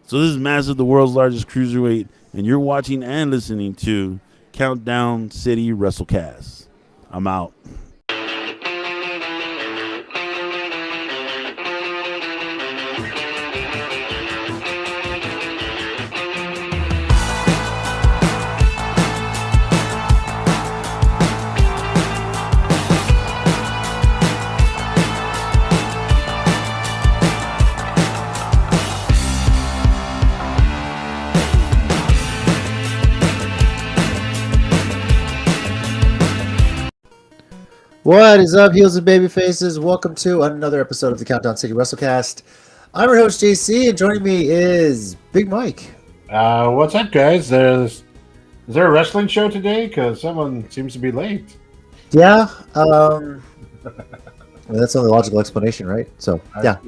So this is Massive, the world's largest cruiserweight, and you're watching and listening to Countdown City WrestleCast. I'm out. What is up, heels and baby faces? Welcome to another episode of the Countdown City WrestleCast. I'm your host, JC, and joining me is Big Mike. What's up, guys? Is there a wrestling show today? Because someone seems to be late. Yeah, that's the only logical explanation, right? So, yeah.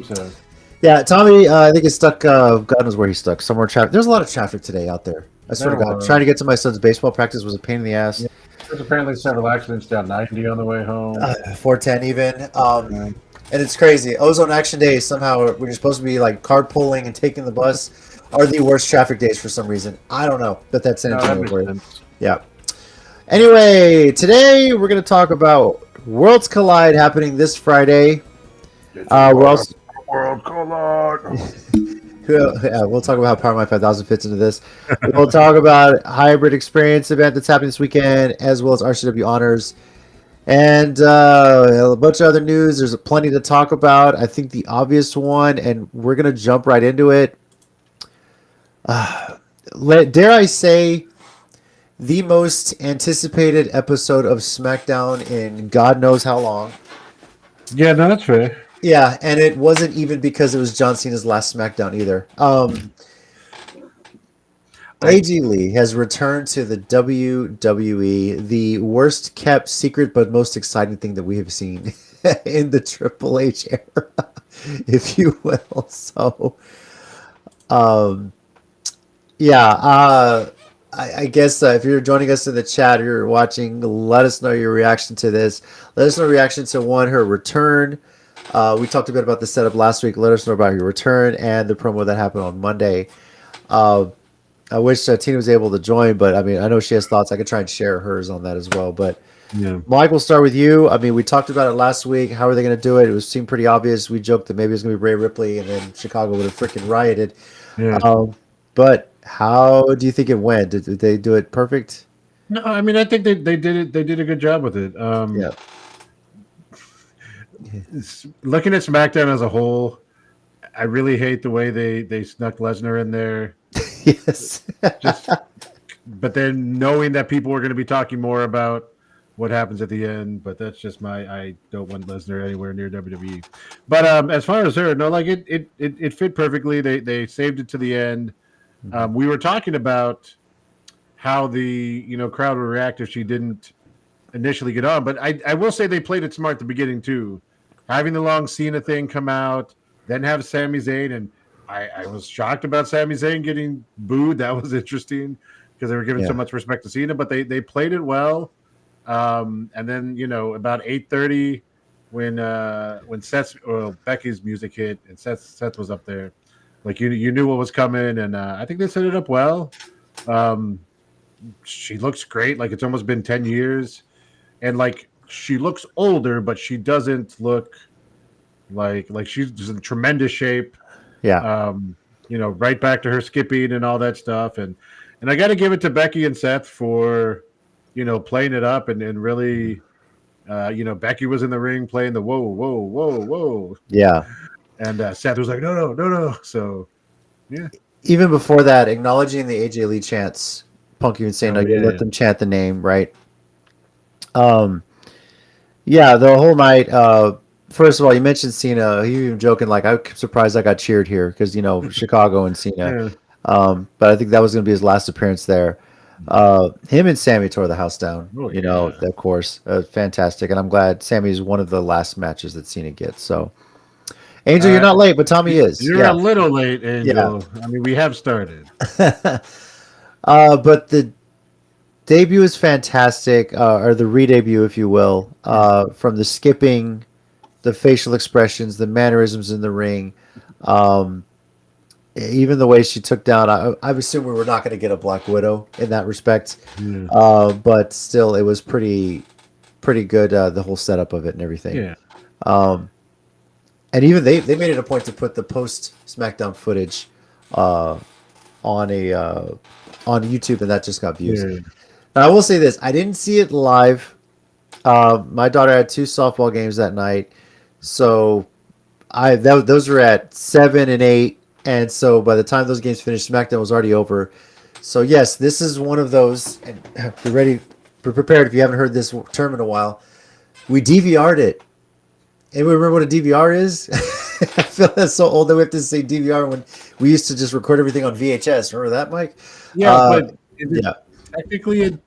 Yeah, Tommy, I think is stuck, God knows where he's stuck, somewhere in traffic. There's a lot of traffic today out there. I swear to God. Trying to get to my son's baseball practice was a pain in the ass. Yeah. There's apparently several accidents down 90 on the way home. 410 even. And it's crazy. Ozone Action Day, somehow we're supposed to be like carpooling and taking the bus, are the worst traffic days for some reason. I don't know, but that's San Antonio. Yeah. Anyway, today we're going to talk about Worlds Collide happening this Friday. World Collide. Yeah, we'll talk about how Power My 5000 fits into this. We'll talk about Hybrid Experience event that's happening this weekend, as well as RCW Honors. And a bunch of other news. There's plenty to talk about. I think the obvious one, and we're going to jump right into it. Dare I say, the most anticipated episode of SmackDown in God knows how long. Yeah, no, that's fair. Yeah, and it wasn't even because it was John Cena's last SmackDown either. AJ Lee has returned to the WWE, the worst kept secret but most exciting thing that we have seen in the Triple H era, if you will. So, I guess if you're joining us in the chat, you're watching, let us know your reaction to this. Let us know your reaction to her return. We talked a bit about the setup last week. Let us know about your return and the promo that happened on Monday. I wish Tina was able to join, but I mean, I know she has thoughts. I could try and share hers on that as well. But yeah. Mike, we'll start with you. I mean, we talked about it last week. How are they going to do it? It seemed pretty obvious. We joked that maybe it was going to be Rhea Ripley, and then Chicago would have freaking rioted. Yeah. But how do you think it went? Did they do it perfect? No, I mean, I think they did it. They did a good job with it. Yeah. Looking at SmackDown as a whole, I really hate the way they snuck Lesnar in there. Yes. But then knowing that people were going to be talking more about what happens at the end, but that's just I don't want Lesnar anywhere near WWE. But as far as her, no, like it fit perfectly. They saved it to the end. We were talking about how the crowd would react if she didn't initially get on, but I will say they played it smart at the beginning too. Having the long Cena thing come out, then have Sami Zayn, and I was shocked about Sami Zayn getting booed. That was interesting because they were giving so much respect to Cena, but they played it well. And then about 8:30 when Becky's music hit and Seth was up there, like you knew what was coming, and I think they set it up well. She looks great, like it's almost been 10 years, and like she looks older, but she doesn't look like she's in tremendous shape. Yeah. Right back to her skipping and all that stuff. And I got to give it to Becky and Seth for, playing it up and really, Becky was in the ring playing the whoa, whoa, whoa, whoa. Yeah. And Seth was like, no. So, yeah. Even before that, acknowledging the AJ Lee chants, Punk even saying, let them chant the name, right? Yeah, the whole night. First of all, you mentioned Cena. He even joking like, I'm surprised I got cheered here because Chicago and Cena. Yeah. But I think that was going to be his last appearance there. Him and Sammy tore the house down. Of course, fantastic, and I'm glad Sammy's one of the last matches that Cena gets. So, Angel, you're not late, but Tommy is. You're a little late, Angel. Yeah. I mean, we have started. But the debut is fantastic, or the re-debut, if you will, from the skipping, the facial expressions, the mannerisms in the ring. even the way she took down, I assume we were not going to get a Black Widow in that respect. Yeah. But still, it was pretty good, the whole setup of it and everything. Yeah. Um, and even they made it a point to put the post SmackDown footage uh, on a on YouTube, and that just got views. Yeah. Now, I will say this: I didn't see it live. My daughter had two softball games that night, so those were at 7 and 8, and so by the time those games finished, SmackDown was already over. So yes, this is one of those. And be ready, be prepared if you haven't heard this term in a while. We DVR'd it. Anyone remember what a DVR is? I feel that's so old that we have to say DVR when we used to just record everything on VHS. Remember that, Mike? Yeah, but Yeah. technically,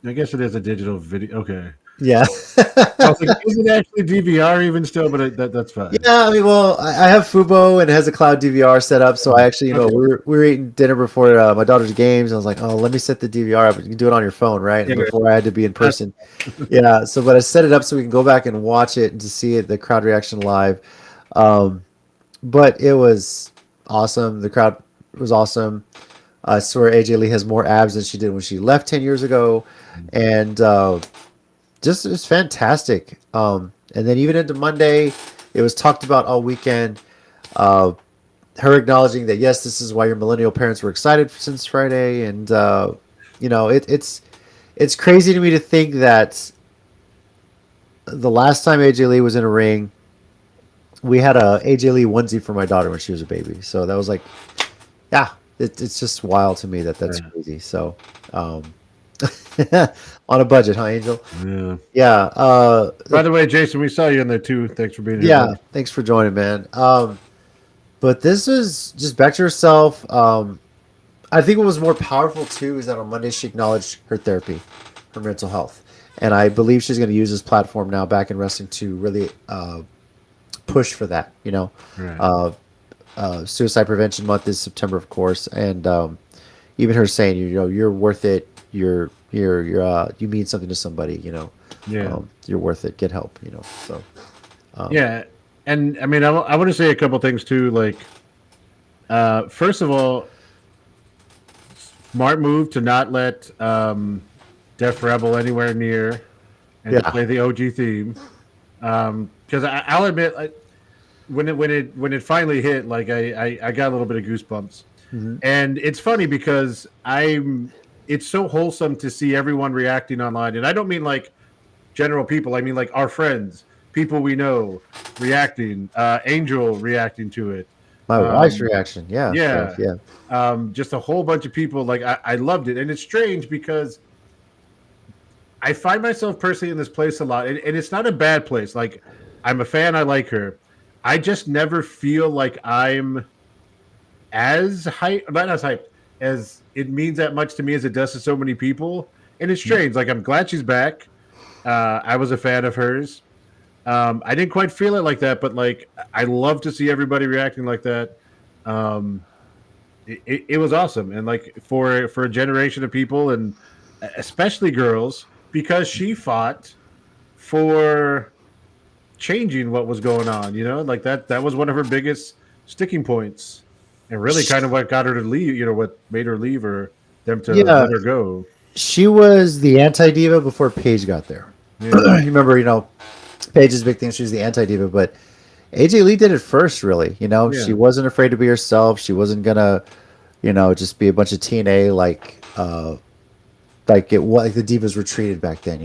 I guess it is a digital video. Okay. Yeah. I was like, is it actually DVR even still? But that's fine. Yeah, I mean, well, I have Fubo and it has a cloud DVR set up. So I actually, we were eating dinner before my daughter's games. I was like, oh, let me set the DVR up. You can do it on your phone, right? And before I had to be in person. Yeah. So, but I set it up so we can go back and watch it and to see it, the crowd reaction live. But it was awesome. The crowd was awesome. I swear AJ Lee has more abs than she did when she left 10 years ago. And just it was fantastic. And then even into Monday, it was talked about all weekend. Her acknowledging that, yes, this is why your millennial parents were excited since Friday. And, it's crazy to me to think that the last time AJ Lee was in a ring, we had a AJ Lee onesie for my daughter when she was a baby. So that was like, yeah, it's just wild to me that's crazy. So, on a budget, huh, Angel? Yeah. Yeah. By the way, Jason, we saw you in there too. Thanks for being here. Yeah. Thanks for joining, man. But this is just back to herself. I think what was more powerful too is that on Monday she acknowledged her therapy, her mental health, and I believe she's going to use this platform now back in wrestling to really push for that. Right. Suicide Prevention Month is September, of course, and even her saying, you're worth it. You mean something to somebody. Yeah. You're worth it. Get help. So. Yeah, and I mean, I want to say a couple things too. Like, first of all, smart move to not let Def Rebel anywhere near and to play the OG theme. Because I'll admit, when it finally hit, like I got a little bit of goosebumps, and it's funny because it's so wholesome to see everyone reacting online, and I don't mean like general people. I mean like our friends, people we know, reacting. Angel reacting to it. My wife's reaction, yeah. Just a whole bunch of people. Like I loved it, and it's strange because I find myself personally in this place a lot, and it's not a bad place. Like I'm a fan, I like her. I just never feel like I'm as hyped, not as hyped as it means that much to me as it does to so many people. And it's strange. Like I'm glad she's back. I was a fan of hers. I didn't quite feel it like that, but like I love to see everybody reacting like that. It was awesome, and like for a generation of people, and especially girls, because she fought for changing what was going on. Like that was one of her biggest sticking points, and really kind of what got her to leave. What made her leave, or them to let her go. She was the anti-diva before Paige got there. Yeah. You remember, Paige's big thing, she was the anti-diva, but AJ Lee did it first, really. She wasn't afraid to be herself. She wasn't gonna, just be a bunch of TNA like the divas were treated back then.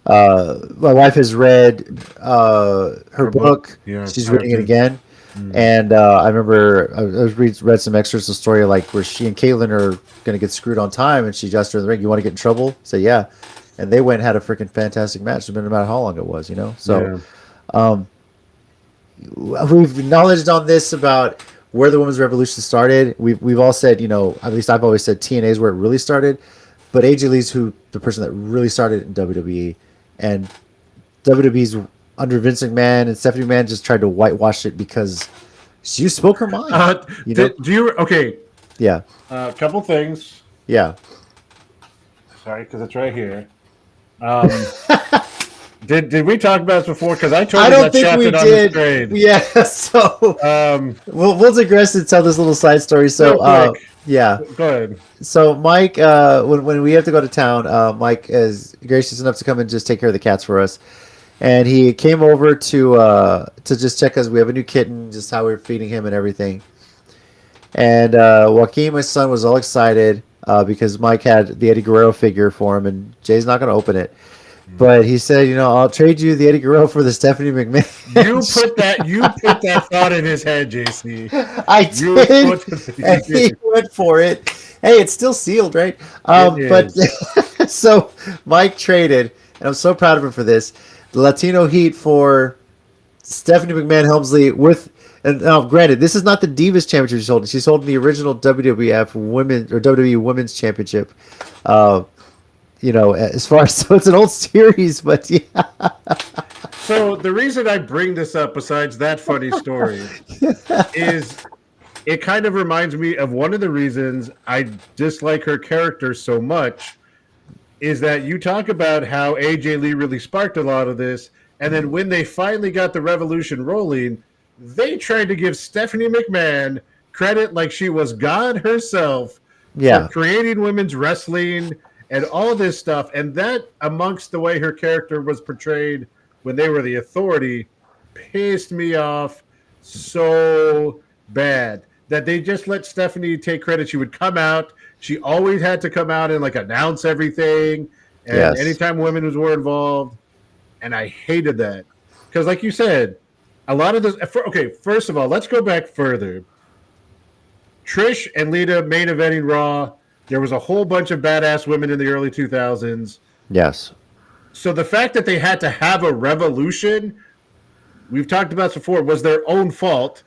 My wife has read her book. Yeah, she's reading it again. And I remember I read some extras of the story like where she and Caitlyn are going to get screwed on time, and she asked her in the ring, "You want to get in trouble?" Say, "Yeah," and they went and had a freaking fantastic match. No matter how long it was, So, we've acknowledged on this about where the women's revolution started. We've all said, at least I've always said TNA is where it really started, but AJ Lee's the person that really started in WWE, and WWE's under Vince McMahon and Stephanie McMahon just tried to whitewash it because she spoke her mind. Do you okay? Yeah. A couple things. Yeah. Sorry, because it's right here. Did we talk about this before? Because I I totally don't got think we shafted on this did. trade. Yeah, so we'll digress and tell this little side story. So Real quick. yeah. Go ahead. So Mike, when we have to go to town, Mike is gracious enough to come and just take care of the cats for us. And he came over to just check us. We have a new kitten, just how we're feeding him and everything. And Joaquin, my son, was all excited because Mike had the Eddie Guerrero figure for him, and Jay's not going to open it. But he said, I'll trade you the Eddie Guerrero for the Stephanie McMahon. You put that thought in his head, JC. I did, and he went for it. Hey, it's still sealed, right? But so Mike traded, and I'm so proud of him for this. The Latino Heat for Stephanie McMahon Helmsley with. And now, granted, this is not the Divas Championship she's holding. She's holding the original WWF Women or WWE Women's Championship. As far as so it's an old series, but yeah. So the reason I bring this up, besides that funny story, is it kind of reminds me of one of the reasons I dislike her character so much. Is that you talk about how AJ Lee really sparked a lot of this, and then when they finally got the revolution rolling, they tried to give Stephanie McMahon credit like she was God herself for creating women's wrestling and all this stuff. And that, amongst the way her character was portrayed when they were the Authority, pissed me off so bad that they just let Stephanie take credit. She would come out. She always had to come out and like announce everything. And anytime women were involved. And I hated that. Because like you said, a lot of this. Okay, first of all, let's go back further. Trish and Lita main eventing Raw. There was a whole bunch of badass women in the early 2000s. Yes. So the fact that they had to have a revolution, we've talked about this before, was their own fault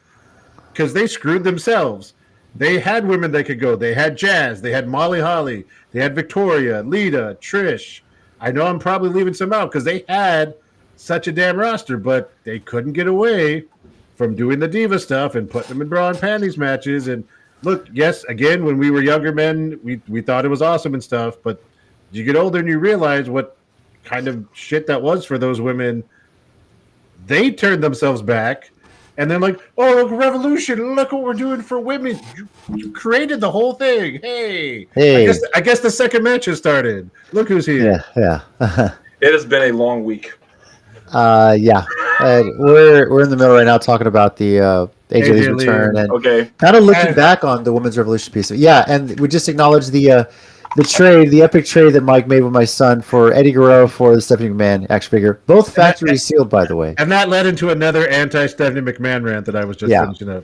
because they screwed themselves. They had women they could go. They had Jazz. They had Molly Holly. They had Victoria, Lita, Trish. I know I'm probably leaving some out because they had such a damn roster, but they couldn't get away from doing the diva stuff and putting them in bra and panties matches. And look, yes, again, when we were younger men, we thought it was awesome and stuff, but you get older and you realize what kind of shit that was for those women. They turned themselves back and then like, oh, look, revolution, look what we're doing for women. You created the whole thing. Hey. I guess the second match has started. Look who's here. Yeah. It has been a long week. Yeah. We're in the middle right now talking about the AJ Lee's return and kind of looking back on the women's revolution piece. Yeah, and we just acknowledged the trade, the epic trade that Mike made with my son for Eddie Guerrero for the Stephanie McMahon action figure. Both factory sealed, by the way. And that led into another anti-Stephanie McMahon rant that I was just finishing up.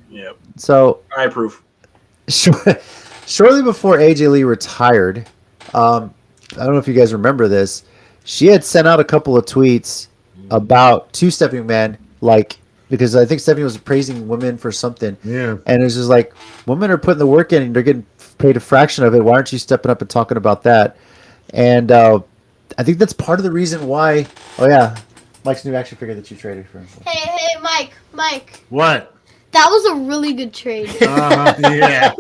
Yep. So I approve. Shortly before AJ Lee retired, I don't know if you guys remember this, she had sent out a couple of tweets to Stephanie McMahon, because I think Stephanie was praising women for something. Yeah. And it's just like, women are putting the work in and they're getting paid a fraction of it. Why aren't you stepping up and talking about that? And I think that's part of the reason why. Oh, yeah. Mike's new action figure that you traded for him. Hey, Mike. What? That was a really good trade. Yeah.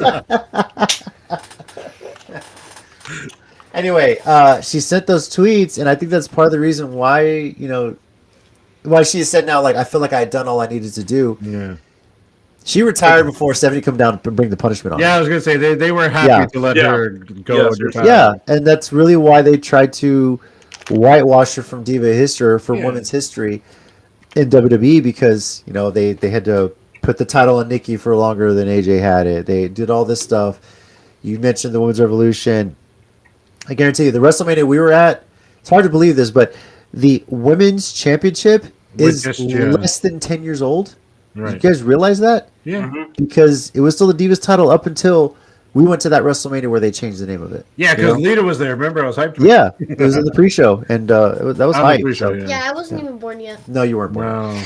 Anyway, she sent those tweets, and I think that's part of the reason why, why she said now, I feel like I had done all I needed to do. Yeah. She retired before Stephanie come down and bring the punishment on. Yeah, I was going to say, they were happy to let her go. Yeah, and that's really why they tried to whitewash her from Diva history, from women's history in WWE, because, they had to put the title on Nikki for longer than AJ had it. They did all this stuff. You mentioned the Women's Revolution. I guarantee you, the WrestleMania we were at, it's hard to believe this, but the Women's Championship is less than 10 years old. Right. Did you guys realize that? Yeah. Mm-hmm. Because it was still the Divas title up until we went to that WrestleMania where they changed the name of it. Yeah, because Lita was there. Remember, I was hyped. Yeah, it was in the pre-show, and that was hype. So. Yeah, I wasn't even born yet. No, you weren't born. No.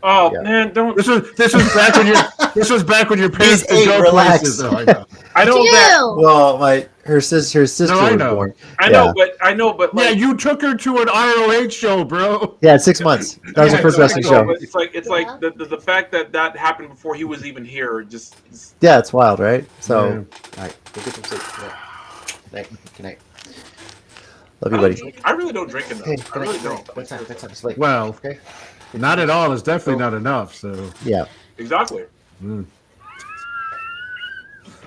Oh man, don't. This was back when your parents could go places. Oh, I know that. Well, her sister was born. I know, but you took her to an ROH show, bro. Yeah, 6 months. That was the first wrestling show. It's like the fact that happened before he was even here. Just yeah, it's wild, right? So, all right, go get some sleep. Good night. Love you, buddy. I really don't drink enough. Hey, I really don't. Bedtime. It's late. Well, Okay. not at all. It's definitely not enough. So Yeah, Exactly.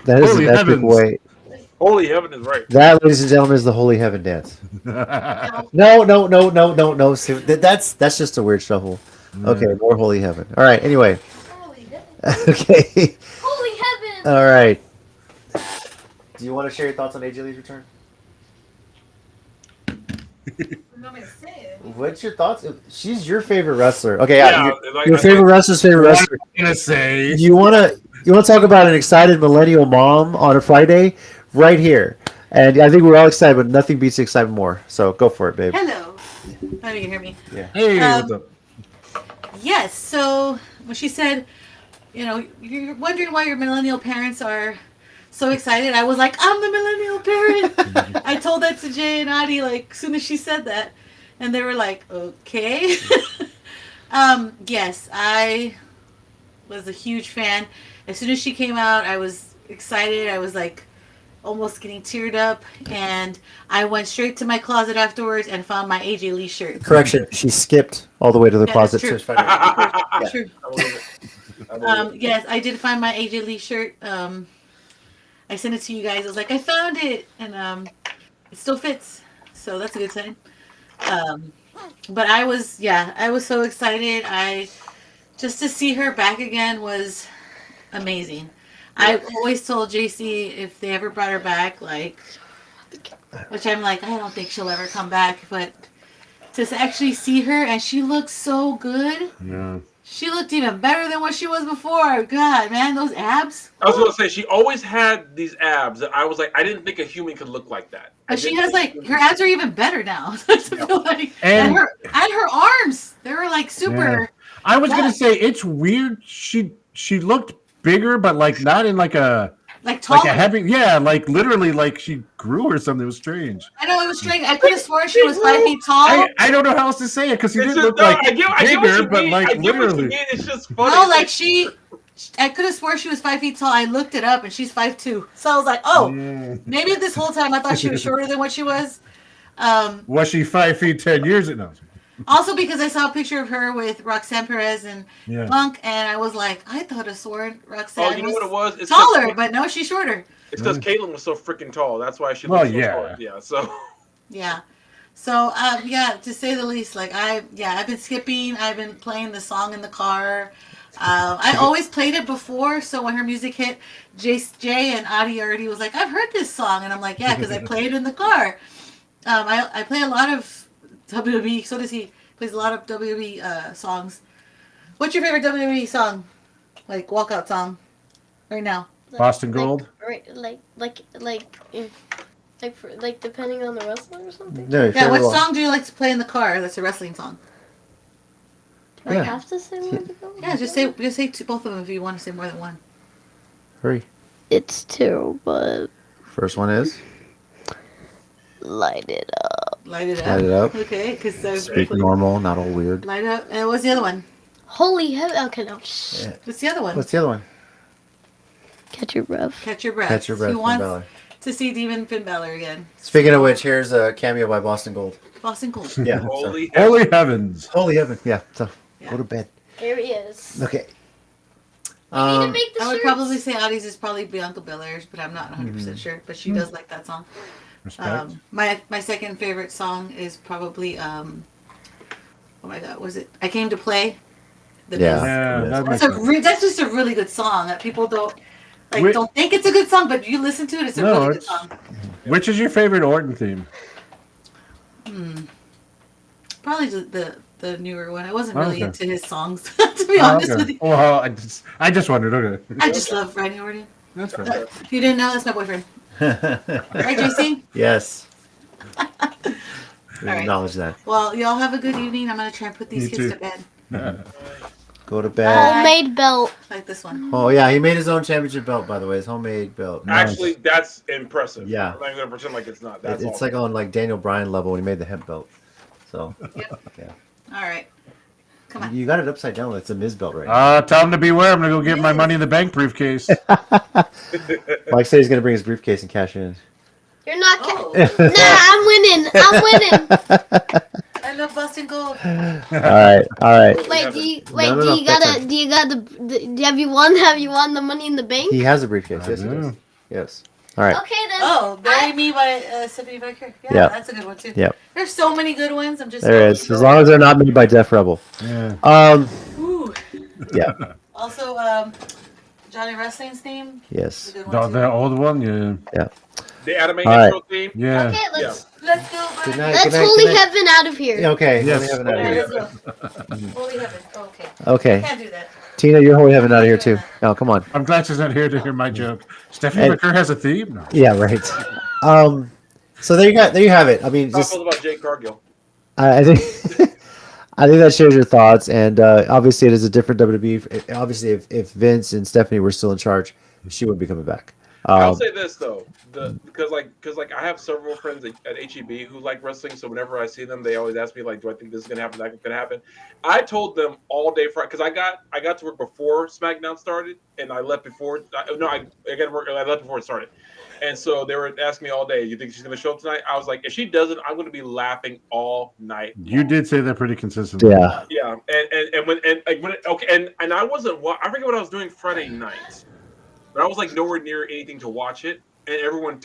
that is Holy the epic heavens. way. Holy heaven is right. That, ladies and gentlemen, is the holy heaven dance. No. See, that's just a weird shuffle. Okay, more holy heaven. All right. Anyway. Holy heaven. Okay. Holy heaven. All right. Do you want to share your thoughts on AJ Lee's return? What's your thoughts? She's your favorite wrestler. Okay, your favorite wrestler's favorite wrestler. I'm gonna say You wanna talk about an excited millennial mom on a Friday, right here. And I think we're all excited, but nothing beats excitement more. So go for it, babe. Hello. Hope you can hear me. Yeah. hey, what's up? Yes. So when she said, you're wondering why your millennial parents are so excited, I was like, I'm the millennial parent. I told that to Jay and Adi like as soon as she said that, and they were like, okay. Yes, I was a huge fan. As soon as she came out, I was excited. I was like almost getting teared up, and I went straight to my closet afterwards and found my AJ Lee shirt. Correction, she skipped all the way to the Yeah, closet. that's true. Yeah. True. Yes, I did find my AJ Lee shirt. I sent it to you guys. I was like, I found it, and it still fits, so that's a good sign. But I was so excited. Just to see her back again was amazing. I always told JC if they ever brought her back, which I'm like, I don't think she'll ever come back, but to actually see her, and she looks so good. Yeah. She looked even better than what she was before. God, man, those abs. I was gonna say she always had these abs that I was like, I didn't think a human could look like that. But she has her abs are even better now. I feel like, and her arms, they were like super. Yeah. I was gonna say it's weird. She looked bigger, but not in a taller. heavy. Yeah, literally she grew or something. It was strange. I know it was strange. I could have sworn she was 5 feet tall. I don't know how else to say it because she didn't look I get what bigger, you but mean. I get what you literally. mean. It's just funny. No, I could have sworn she was 5 feet tall. I looked it up, and she's 5'2". So I was like, maybe this whole time I thought she was shorter than what she was. Was she 5 feet 10 years ago? Also because I saw a picture of her with Roxanne Perez and Punk, and I was like, I thought I swore Roxanne you know what it was? It's taller, but no, she's shorter. It's because Caitlyn was so freaking tall. That's why she looked so tall. Yeah, so. Yeah. So, to say the least, I've been skipping. I've been playing the song in the car. I always played it before, so when her music hit, Jay and Adi already was like, I've heard this song. And I'm like, yeah, because I play it in the car. I play a lot of WWE, so does he. Plays a lot of WWE songs. What's your favorite WWE song? Walkout song right now? Boston Gold? Depending on the wrestler or something? No, Yeah, what song do you like to play in the car that's a wrestling song? Do I have to say one of them? Yeah, just say both of them if you want to say more than one. Hurry. It's two, but First one is light it up. Light it up. Light It Up. Okay, because Speak normal, not all weird. Light up. And what's the other one? Holy heaven. Okay, no. Yeah. What's the other one? What's the other one? Catch your breath. Catch Your Breath. Catch Your Breath. He Finn wants Balor. to see Demon Finn Balor again. Speaking of which, here's a cameo by Boston Gold. Boston Gold. Yeah. Holy Holy heavens! Holy heaven. Yeah. So Yeah. go to bed. Here he is. Okay. We need to make the I would shirts. probably say Audie's is probably Bianca Belair's, but I'm not 100% sure. But she does like that song. Respect. My second favorite song is probably oh my god, was it I Came to Play? The Yeah. Miz. Yeah, that makes That's sense. that's just a really good song that people don't Wait. don't think it's a good song, but you listen to it, it's a No, really good it's- song. Which is your favorite Orton theme? Probably the newer one. I wasn't really Okay. into his songs, to be honest with you. Well, I just wondered. Okay, I just love Randy Orton. that's fair. If you didn't know, that's my boyfriend. Right, JC? Yes. We right. acknowledge that. Well, y'all have a good evening. I'm gonna try and put these You kids too. to bed. Go to bed. Homemade belt. Like this one. Oh yeah, he made his own championship belt, by the way. His homemade belt. Actually, that's impressive. Yeah. I'm not gonna pretend like it's not. That's It's awesome. like on Daniel Bryan level when he made the hemp belt. So All right. Come on. you got it upside down. It's a Miz belt right now. Tell him to beware. I'm gonna go get my Money in the Bank briefcase. Mike said he's gonna bring his briefcase and cash in. You're not. Oh. Nah, I'm winning. I'm winning. I love busting gold. All right. Wait, do you No, no, have you won the money in the bank? He has a briefcase. I Yes, he do. does. Yes. All right. Okay then. Oh, Bury Me by Stephanie Becker. Yeah, Yeah. that's a good one too. Yep. There's so many good ones. I'm just There is. As long as they're not made by Def Rebel. Yeah. Ooh. Yeah. Also, Johnny Wrestling's theme. Yes. Is a good one, too. The old one, yeah. Yeah. The anime All right. intro theme. Yeah. Okay, let's Let's go. Good Bury night. Me. let's Good night, Holy good night. Heaven out of here. Yeah, okay. Yes. Holy Heaven out of Yeah, here. let's go. Holy Heaven. Oh, okay. Okay. Can't do that. Tina, you're Holy Heaven out of here too. Oh, come on. I'm glad she's not here to hear my joke. Stephanie And- McCurr has a theme? No. Yeah, right. So there you have it. I mean, Talk just about Jake Cargill. I think I think that shares your thoughts, and obviously it is a different WWE. Obviously, if Vince and Stephanie were still in charge, she wouldn't be coming back. I'll say this though, because I have several friends at HEB who like wrestling, so whenever I see them, they always ask me like, "Do I think this is gonna happen? That's gonna happen?" I told them all day Friday because I got to work before SmackDown started, and I left before. I got to work. I left before it started, and so they were asking me all day, "You think she's gonna show up tonight?" I was like, "If she doesn't, I'm gonna be laughing all night." You long. did say that pretty consistently. Yeah. Yeah, and I wasn't. I forget what I was doing Friday night, but I was like nowhere near anything to watch it, and everyone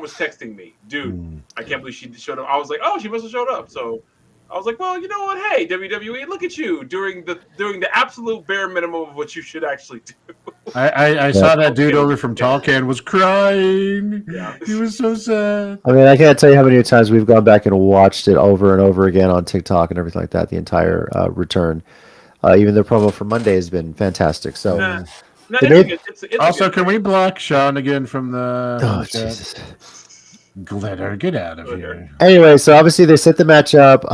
was texting me, "Dude, I can't believe she showed up." I was like, "Oh, she must have showed up." So I was like, "Well, you know what? Hey, WWE, look at you doing the absolute bare minimum of what you should actually do." I saw that dude over from Tall Can was crying. Yeah. He was so sad. I mean, I can't tell you how many times we've gone back and watched it over and over again on TikTok and everything like that. The entire return, even the promo for Monday has been fantastic. So, Nah. No, They made- it's a Also, good can we block Sean again from the oh chat? Jesus. Glitter, get out of here. Anyway, so obviously they set the match up.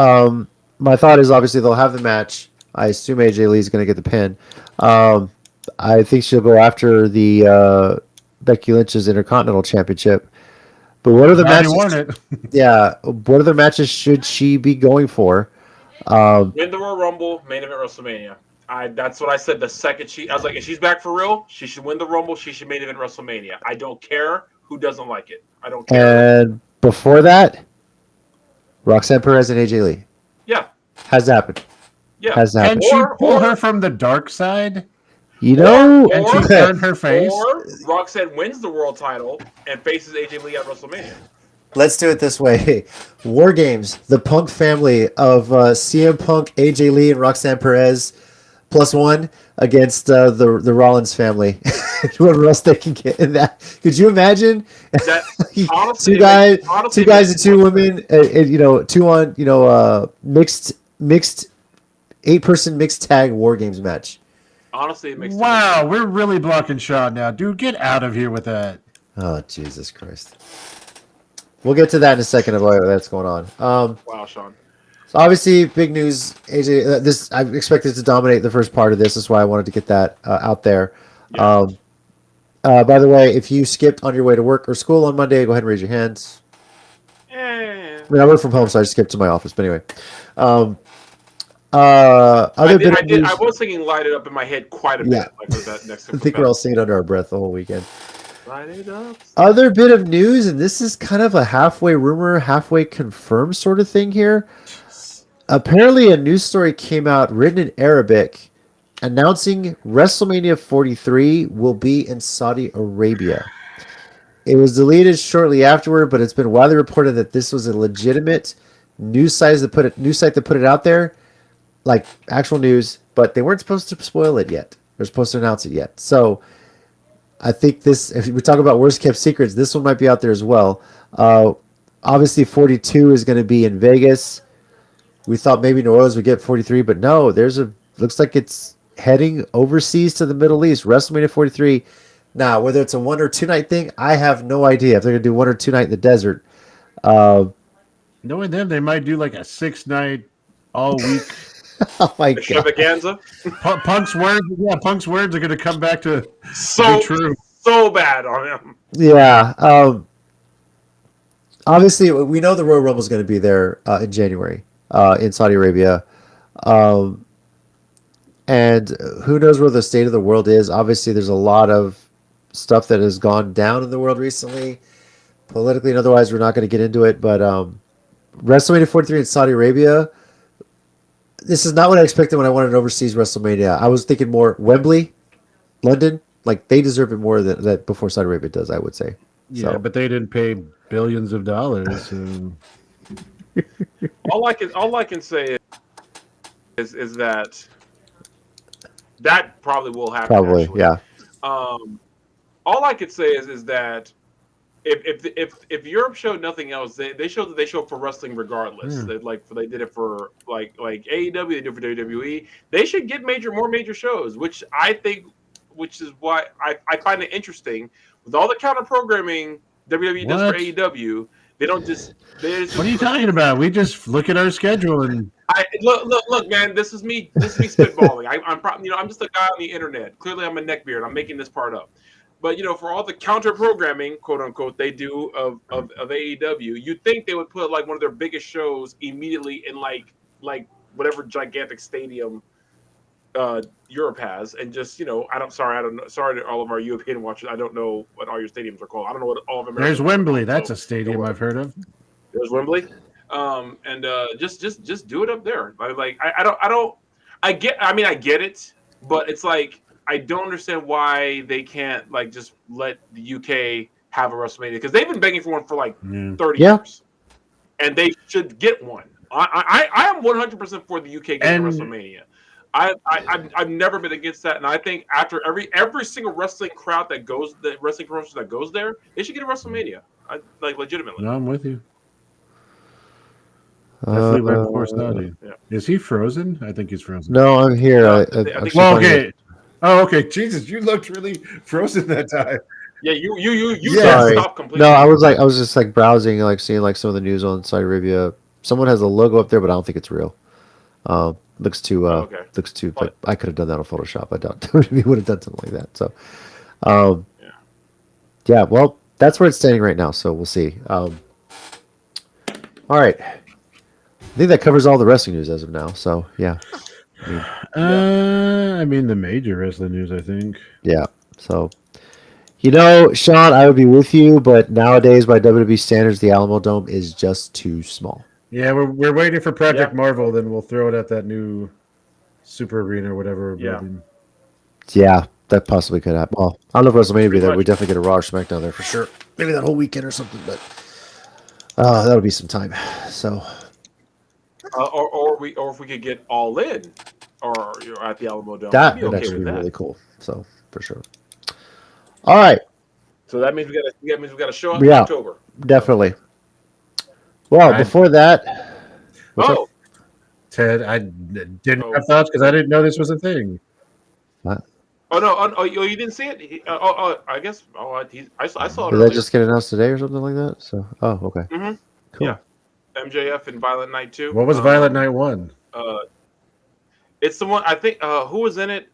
My thought is obviously they'll have the match. I assume AJ Lee's going to get the pin. I think she'll go after the Becky Lynch's Intercontinental Championship. But what other Glad he matches? won it. Yeah, what other matches should she be going for? Win the Royal Rumble, main event WrestleMania. That's what I said the second I was like, if she's back for real, she should win the Rumble. She should main event WrestleMania. I don't care who doesn't like it. I don't care. And before that, Roxanne Perez and AJ Lee. Yeah, Has that happened? yeah. Has that Can happened? she pull her from the dark side? You know, Can she turn her face? Or Roxanne wins the world title and faces AJ Lee at WrestleMania. let's do it this way. War Games, the Punk family of CM Punk, AJ Lee, and Roxanne Perez, +1 against the Rollins family. Whoever else they can get in that. Could you imagine? That honestly, two guys, honestly, two guys and two women. Two on mixed 8-person mixed tag War Games match. Honestly, it makes Wow, we're really blocking Sean now. Dude, get out of here with that. Oh Jesus Christ! We'll get to that in a second of why that's going on. Wow, Sean. So obviously, big news. AJ, this I expected to dominate the first part of this. That's why I wanted to get that out there. Yeah. By the way, if you skipped on your way to work or school on Monday, go ahead and raise your hands. Eh. I mean, I work from home, so I just skipped to my office. But anyway, other bit of news. I was singing "Light It Up" in my head quite a bit. Yeah. Like with that next I think we're all singing under our breath the whole weekend. Light it up. Other bit of news, and this is kind of a halfway rumor, halfway confirmed sort of thing here. Apparently, a news story came out written in Arabic announcing WrestleMania 43 will be in Saudi Arabia. It was deleted shortly afterward, but it's been widely reported that this was a legitimate news site that put it out there, like actual news, but they weren't supposed to spoil it yet. They're supposed to announce it yet. So I think this, if we talk about worst kept secrets, this one might be out there as well. Obviously, 42 is going to be in Vegas. We thought maybe New Orleans would get 43, but no, looks like it's heading overseas to the Middle East. WrestleMania 43. Now, whether it's a 1 or 2 night thing, I have no idea. If they're going to do 1 or 2 night in the desert. Knowing them, they might do like a 6-night all week. Oh my God. Extravaganza. Punk's words are going to come back to So be true. so bad on him. Yeah. Obviously, we know the Royal Rumble is going to be there in January in Saudi Arabia. And who knows where the state of the world is. Obviously, there's a lot of stuff that has gone down in the world recently. politically and otherwise, we're not going to get into it. But WrestleMania 43 in Saudi Arabia. This is not what I expected when I wanted an overseas WrestleMania. I was thinking more Wembley, London. Like they deserve it more than that before Saudi Arabia does. I would say. Yeah, So. but they didn't pay billions of dollars. So. All I can say is that probably will happen. Probably, actually. yeah. All I could say is that if Europe showed nothing else, they showed that they show up for wrestling regardless. They did it for like AEW, they did it for WWE. They should get more major shows, which is why I find it interesting with all the counter programming WWE does for AEW. They just What are you talking about? We just look at our schedule and look, man. This is me spitballing. I'm just a guy on the internet. Clearly, I'm a neckbeard. I'm making this part up. But for all the counter programming, quote unquote, they do of AEW, you'd think they would put like one of their biggest shows immediately in like whatever gigantic stadium Europe has, and just I don't know. Sorry to all of our European watchers. I don't know what all your stadiums are called. I don't know what all of America. There's Wembley. That's a stadium I've heard of. There's Wembley, and just do it up there. I get it, but it's like I don't understand why they can't just let the UK have a WrestleMania, because they've been begging for one for 30 years, and they should get one. I am 100% for the UK getting WrestleMania. I've never been against that, and I think after every single wrestling crowd wrestling promotion that goes there, they should get a WrestleMania. Legitimately. No, I'm with you. Definitely right before Saudi. Yeah. Is he frozen? I think he's frozen. No, I'm here. Okay. Oh, okay. Jesus, you looked really frozen that time. Yeah, you stopped completely. No, I was just browsing, seeing some of the news on Saudi Arabia. Someone has a logo up there, but I don't think it's real. Looks too I could have done that on Photoshop. I doubt we would have done something like that. So, yeah. Well, that's where it's standing right now. So we'll see. All right. I think that covers all the wrestling news as of now. So yeah. I mean the major wrestling news, I think. Yeah. So, Sean, I would be with you, but nowadays by WWE standards, the Alamo Dome is just too small. Yeah, we're waiting for Project Marvel, then we'll throw it at that new Super Arena or whatever. Yeah, that possibly could happen. Well, I don't know if WrestleMania will be there. We definitely get a Raw or SmackDown there for sure. Maybe that whole weekend or something, but that'll be some time. So, or if we could get All In, or at the Alamo Dome, that would actually be really cool. So for sure. All right. So that means we got to show up in October. Definitely. Well, before that, Ted, I didn't have thoughts because I didn't know this was a thing. What? Oh no! Oh, you didn't see it? I guess. I saw it. Did that just get announced today or something like that? So, okay. Mm-hmm. Cool. Yeah. MJF and Violent Night 2. What was Violent Night 1? It's the one I think. Who was in it?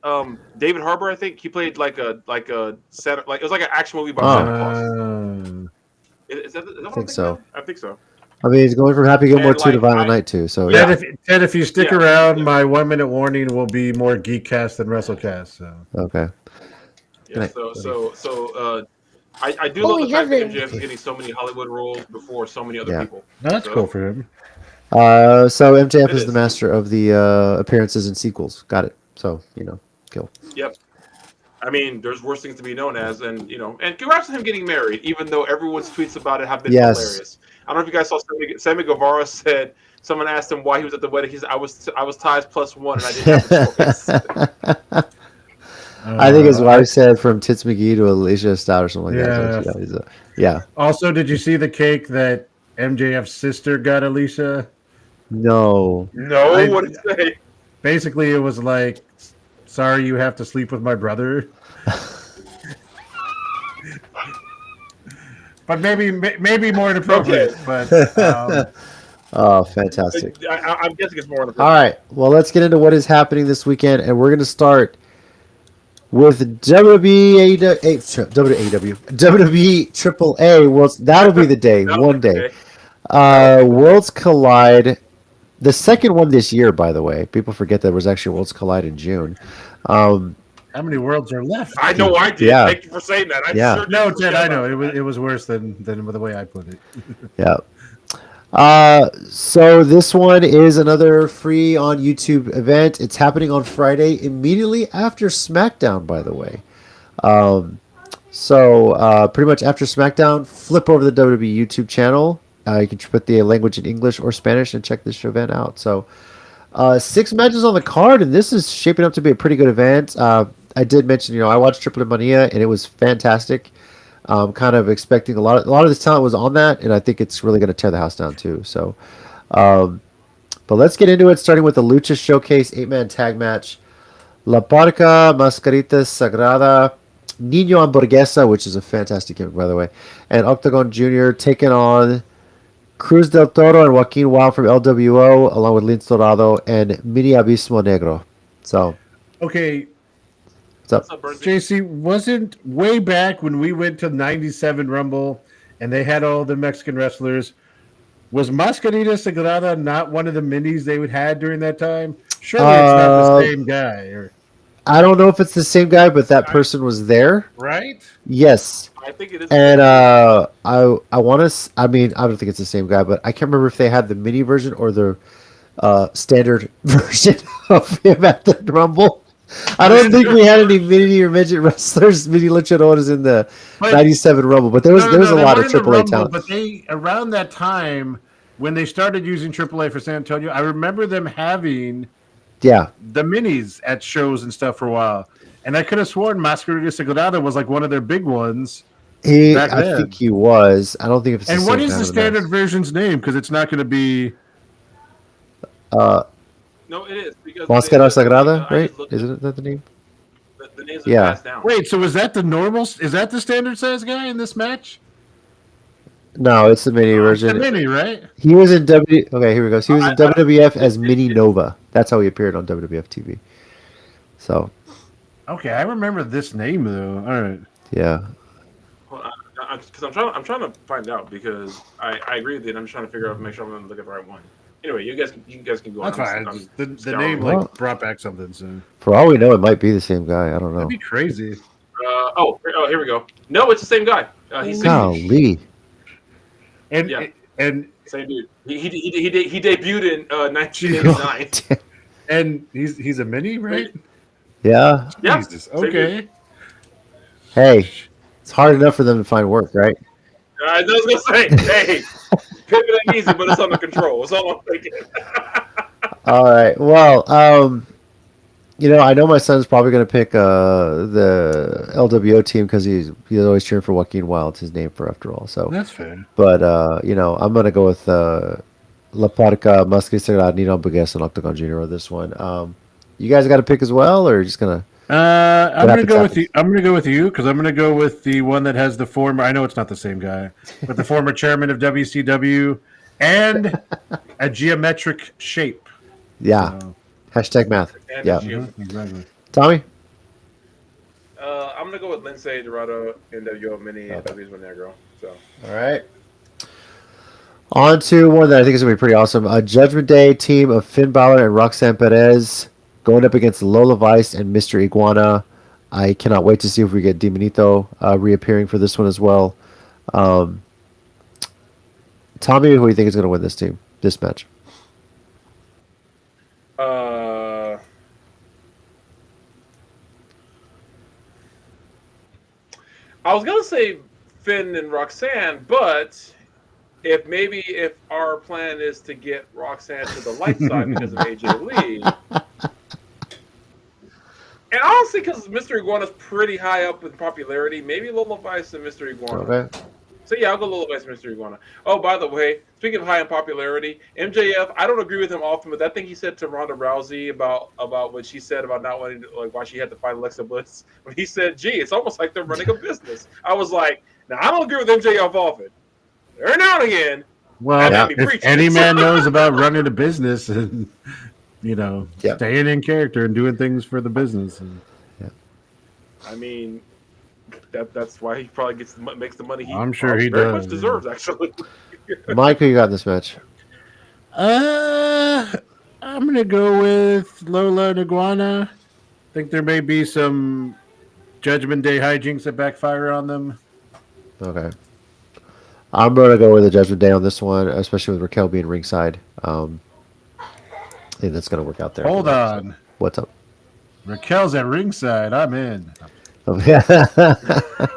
David Harbour. I think he played like a Santa. It was like an action movie about Santa Claus. Is that I think so. I think so. I mean, he's going from Happy Gilmore 2 to Violent Night 2. So Ted, if you stick around, my 1 minute warning will be more Geekcast than WrestleCast. So okay. Yeah. So I do love the fact that MJF is getting so many Hollywood roles before so many other people. That's cool for him. So MJF is the master of the appearances and sequels. Got it. So kill. Yep. I mean, there's worse things to be known as, and congrats to him getting married, even though everyone's tweets about it have been hilarious. I don't know if you guys saw Sammy Guevara said, someone asked him why he was at the wedding. He said, I was ties +1 and I didn't have a choice. I think his wife said from Tits McGee to Alicia Stout or something like that. So, Also, did you see the cake that MJF's sister got Alicia? No. What did it say? Basically, it was like, sorry you have to sleep with my brother. But maybe more inappropriate. Okay. But oh, fantastic! I'm guessing it's more inappropriate. All right, well, let's get into what is happening this weekend, and we're going to start with WWE AAA. Well, that'll be the day, one day. Worlds Collide, the second one this year, by the way. People forget there was actually Worlds Collide in June. How many worlds are left? I know I did. Yeah. Thank you for saying that. I Yeah. sure did No, forget Ted, I know about it was worse than the way I put it. Yeah. So this one is another free on YouTube event. It's happening on Friday, immediately after SmackDown, by the way. Pretty much after SmackDown, flip over to the WWE YouTube channel. You can put the language in English or Spanish and check this event out. So, 6 matches on the card, and this is shaping up to be a pretty good event. I did mention, I watched Triple Mania, and it was fantastic. Kind of expecting a lot of this talent was on that, and I think it's really going to tear the house down too. So, but let's get into it. Starting with the Lucha Showcase 8-man tag match. La Parca, Mascarita Sagrada, Nino Hamburguesa, which is a fantastic gimmick, by the way, and Octagon Jr. taking on Cruz del Toro and Joaquin Wild from LWO, along with Lince Dorado and Mini Abismo Negro. So, Okay, what's up? What's up, Bernsey? JC, wasn't way back when we went to 97 Rumble and they had all the Mexican wrestlers, was Mascarita Sagrada not one of the minis they would had during that time? Surely it's not the same guy, I don't know if it's the same guy, but that person was there. right? Yes. I think it is. And I want to. I mean, I don't think it's the same guy, but I can't remember if they had the mini version or the standard version of him at the Rumble. I don't think we had any mini or midget wrestlers, mini luchadores in the But- 97 Rumble, but there was a they lot of weren't in the AAA Rumble, talent. But they around that time when they started using AAA for San Antonio, I remember them having Yeah, the minis at shows and stuff for a while. And I could have sworn Mascarita Sagrada was like one of their big ones. I Back then. think he was. I don't think if it's And the what same is guy the or not. standard version's name? Because it's not going to be. No, it is because Máscara Sagrada, I right? just looked Isn't that the name? the names are Yeah. passed down. Wait, so is that the normal? Is that the standard size guy in this match? No, it's the mini It's the version. mini, right? He was in W. Okay, here we go. So he was in I- WWF as Mini Nova. That's how he appeared on WWF TV. So Okay, I remember this name though. All right. yeah, Because I'm trying to find out because I agree with you. And I'm just trying to figure out, make sure I'm going to look at the right one. Anyway, you guys can go That's on. fine. I'm The scouring. name Well- like brought back something. So for all we know, it might be the same guy. I don't know. that'd be crazy. Here we go. No, it's the same guy. He's 60. Golly, And Yeah. and Same dude. He debuted in 1989. and he's a mini, right? yeah. Yeah. Jesus. Same Okay. Hey, it's hard enough for them to find work, right? I was gonna say, hey, pivot ain't easy, but it's under control. That's all I'm thinking. All right. Well, I know my son's probably going to pick the LWO team because he's always cheering for Joaquin Wild. It's his name for after all. So, That's fair. but I'm going to go with La Parca, Mascarita Sagrada, Nino Hamburguesa, and Octagon Jr. on this one. You guys got to pick as well, or just gonna? I'm gonna happens, go with happens. I'm gonna go with you because I'm gonna go with the one that has the former. I know it's not the same guy, but the former chairman of WCW and a geometric shape. Yeah. Hashtag math. And Yeah. Jim. Exactly. Tommy. I'm gonna go with Lince Dorado, NWO Mini, and W's Negro. So All right. On to one that I think is going to be pretty awesome. A Judgment Day team of Finn Balor and Roxanne Perez going up against Lola Vice and Mr. Iguana. I cannot wait to see if we get Diminito reappearing for this one as well. Tommy, who do you think is going to win this match? I was gonna say Finn and Roxanne, but if our plan is to get Roxanne to the light side because of AJ Lee, and honestly, because Mr. Iguana's pretty high up in popularity, maybe Lola Vice and Mr. Iguana. Okay. So yeah, I'll go Lola Vice and Mr. Iguana. Oh, by the way, speaking of high in popularity, MJF, I don't agree with him often, but that thing he said to Ronda Rousey about what she said about not wanting to, like, why she had to fight Alexa Bliss, when he said, "Gee, it's almost like they're running a business." I was like, now I don't agree with MJF often. Every now and again, Well, That made me if preach. any man knows about running a business and Yeah. staying in character and doing things for the business. And I mean, that's why he probably makes the money he I'm sure he very does, much deserves, actually. Mike, who you got in this match? I'm gonna go with Lola and Iguana. think there may be some Judgment Day hijinks that backfire on them. Okay. I'm going to go with the Judgment Day on this one, especially with Raquel being ringside. I think that's going to work out there. Hold on. So, what's up? Raquel's at ringside. I'm in. Oh, yeah. That's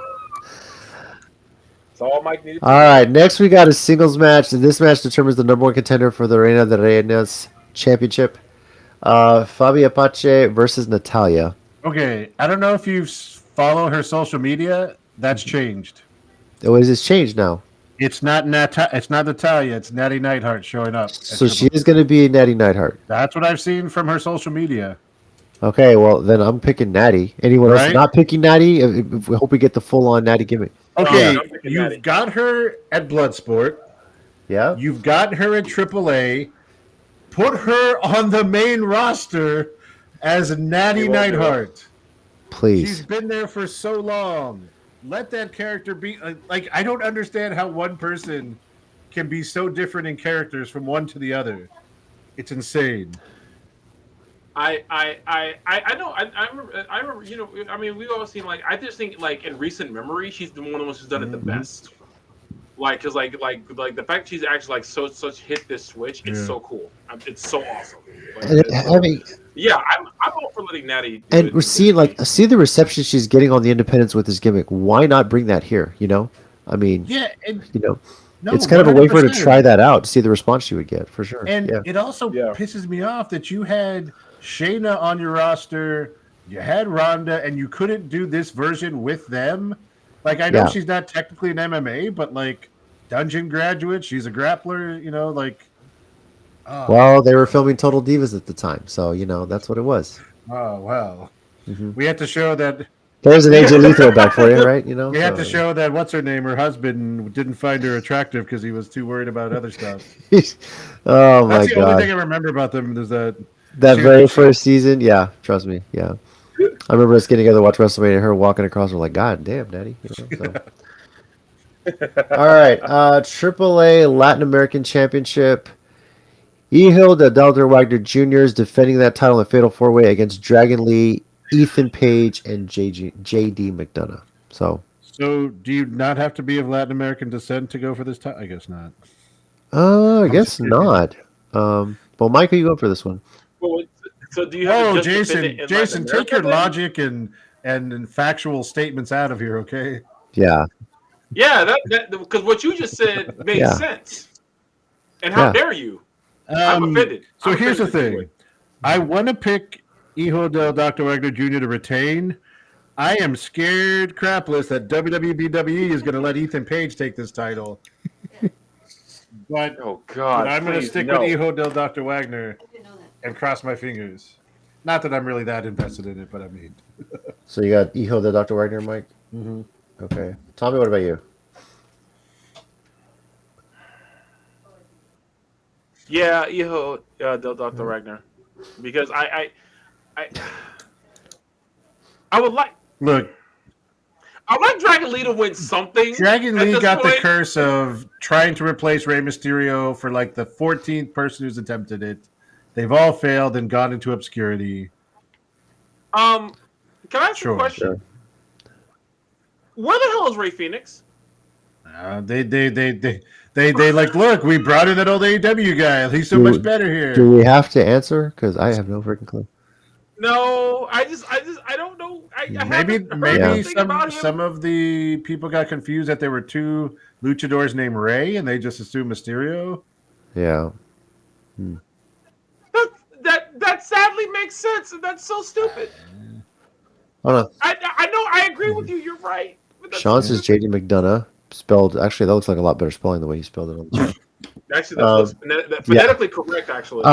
all Mike needed. All right. Next, we got a singles match. This match determines the number one contender for the Reina de Reinas Championship. Fabi Apache versus Natalia. Okay, I don't know if you follow her social media. That's changed. Oh, is this changed now? It's not It's not Natalia. It's Natty Neidhart showing up. So she is going to be Natty Neidhart. That's what I've seen from her social media. Okay, well then I'm picking Natty. Anyone else Right? not picking Natty? We hope we get the full-on Natty gimmick. Okay, I'm picking you've Natty. got her at Bloodsport. Yeah. You've got her at AAA. Put her on the main roster as Natty He won't do it. Neidhart. Please. She's been there for so long. Let that character be like. I don't understand how one person can be so different in characters from one to the other. It's insane. I know. I remember. You know, I mean, we've all seen. Like, I just think, like, in recent memory, she's been one of the ones who's done it the best. Like, cause like the fact she's actually like such hit this switch, it's so cool. It's so awesome. Like, And I mean, yeah, I'm all for letting Natty. do and it. we're seeing see the reception she's getting on the independents with this gimmick. Why not bring that here? You know, I mean, Yeah, and no, it's kind of a way for her to 100%. try that out to see the response she would get for sure. And yeah. it also Yeah. pisses me off that you had Shayna on your roster, you had Ronda, and you couldn't do this version with them. Like, I know Yeah. she's not technically an MMA, but like Dungeon graduate, she's a grappler, you know, like. Oh, Well, they were filming Total Divas at the time, so you know that's what it was. oh well. Mhm. We had to show that. There's an AJ Lee throwback for you, right? You know, We had to so- show that what's her name, her husband didn't find her attractive because he was too worried about other stuff. Oh my That's the only god, thing I remember about them is that. that she- very first season, yeah, trust me, yeah. I remember us getting together to watch WrestleMania, and her walking across, we're like, God damn, Daddy. You know, so. All right, AAA Latin American Championship. Ehil de Delder Wagner Jr. is defending that title in a fatal four-way against Dragon Lee, Ethan Page, and JD McDonough. So, So, do you not have to be of Latin American descent to go for this title? I guess not. I guess not. Well, Mike, who you going for this one? Well, so do you have Oh, to just defend it in Jason, Latin take your America, then? logic and factual statements out of here, okay? Yeah, Yeah, that because what you just said made Yeah. sense. And how Yeah. dare you? I'm offended. So I'm here's the offended to thing. it. I want to pick Hijo del Dr. Wagner Jr. to retain. I am scared crapless that WWBWE is going to let Ethan Page take this title. But, Oh God! I'm going to please, stick no. with Hijo del Dr. Wagner and cross my fingers. Not that I'm really that invested in it, but I mean. so you got Ehil de Dr. Wagner, Mike? Mm-hmm. Okay. Tommy, what about you? Yeah, Hijo del Dr. Ragnar, because I would like Look, Dragon Lee to win something. Dragon at Lee this got the point. curse of trying to replace Rey Mysterio for like the 14th person who's attempted it. They've all failed and gone into obscurity. Can I ask Sure, a question? sure. Where the hell is Ray Phoenix? They like, look, we brought in that old AEW guy. He's so much better here. Do we have to answer? Because I have no freaking clue. No, I don't know. I Maybe haven't heard anything about him. some of the people got confused that there were two luchadors named Ray, and they just assumed Mysterio. Yeah. That sadly makes sense, and that's so stupid. Oh no. I know. I agree with you. You're right. But that's Sean so says JD McDonough. Spelled actually that looks like a lot better spelling the way he spelled it on the chat. Actually, that's phonetically correct. Actually,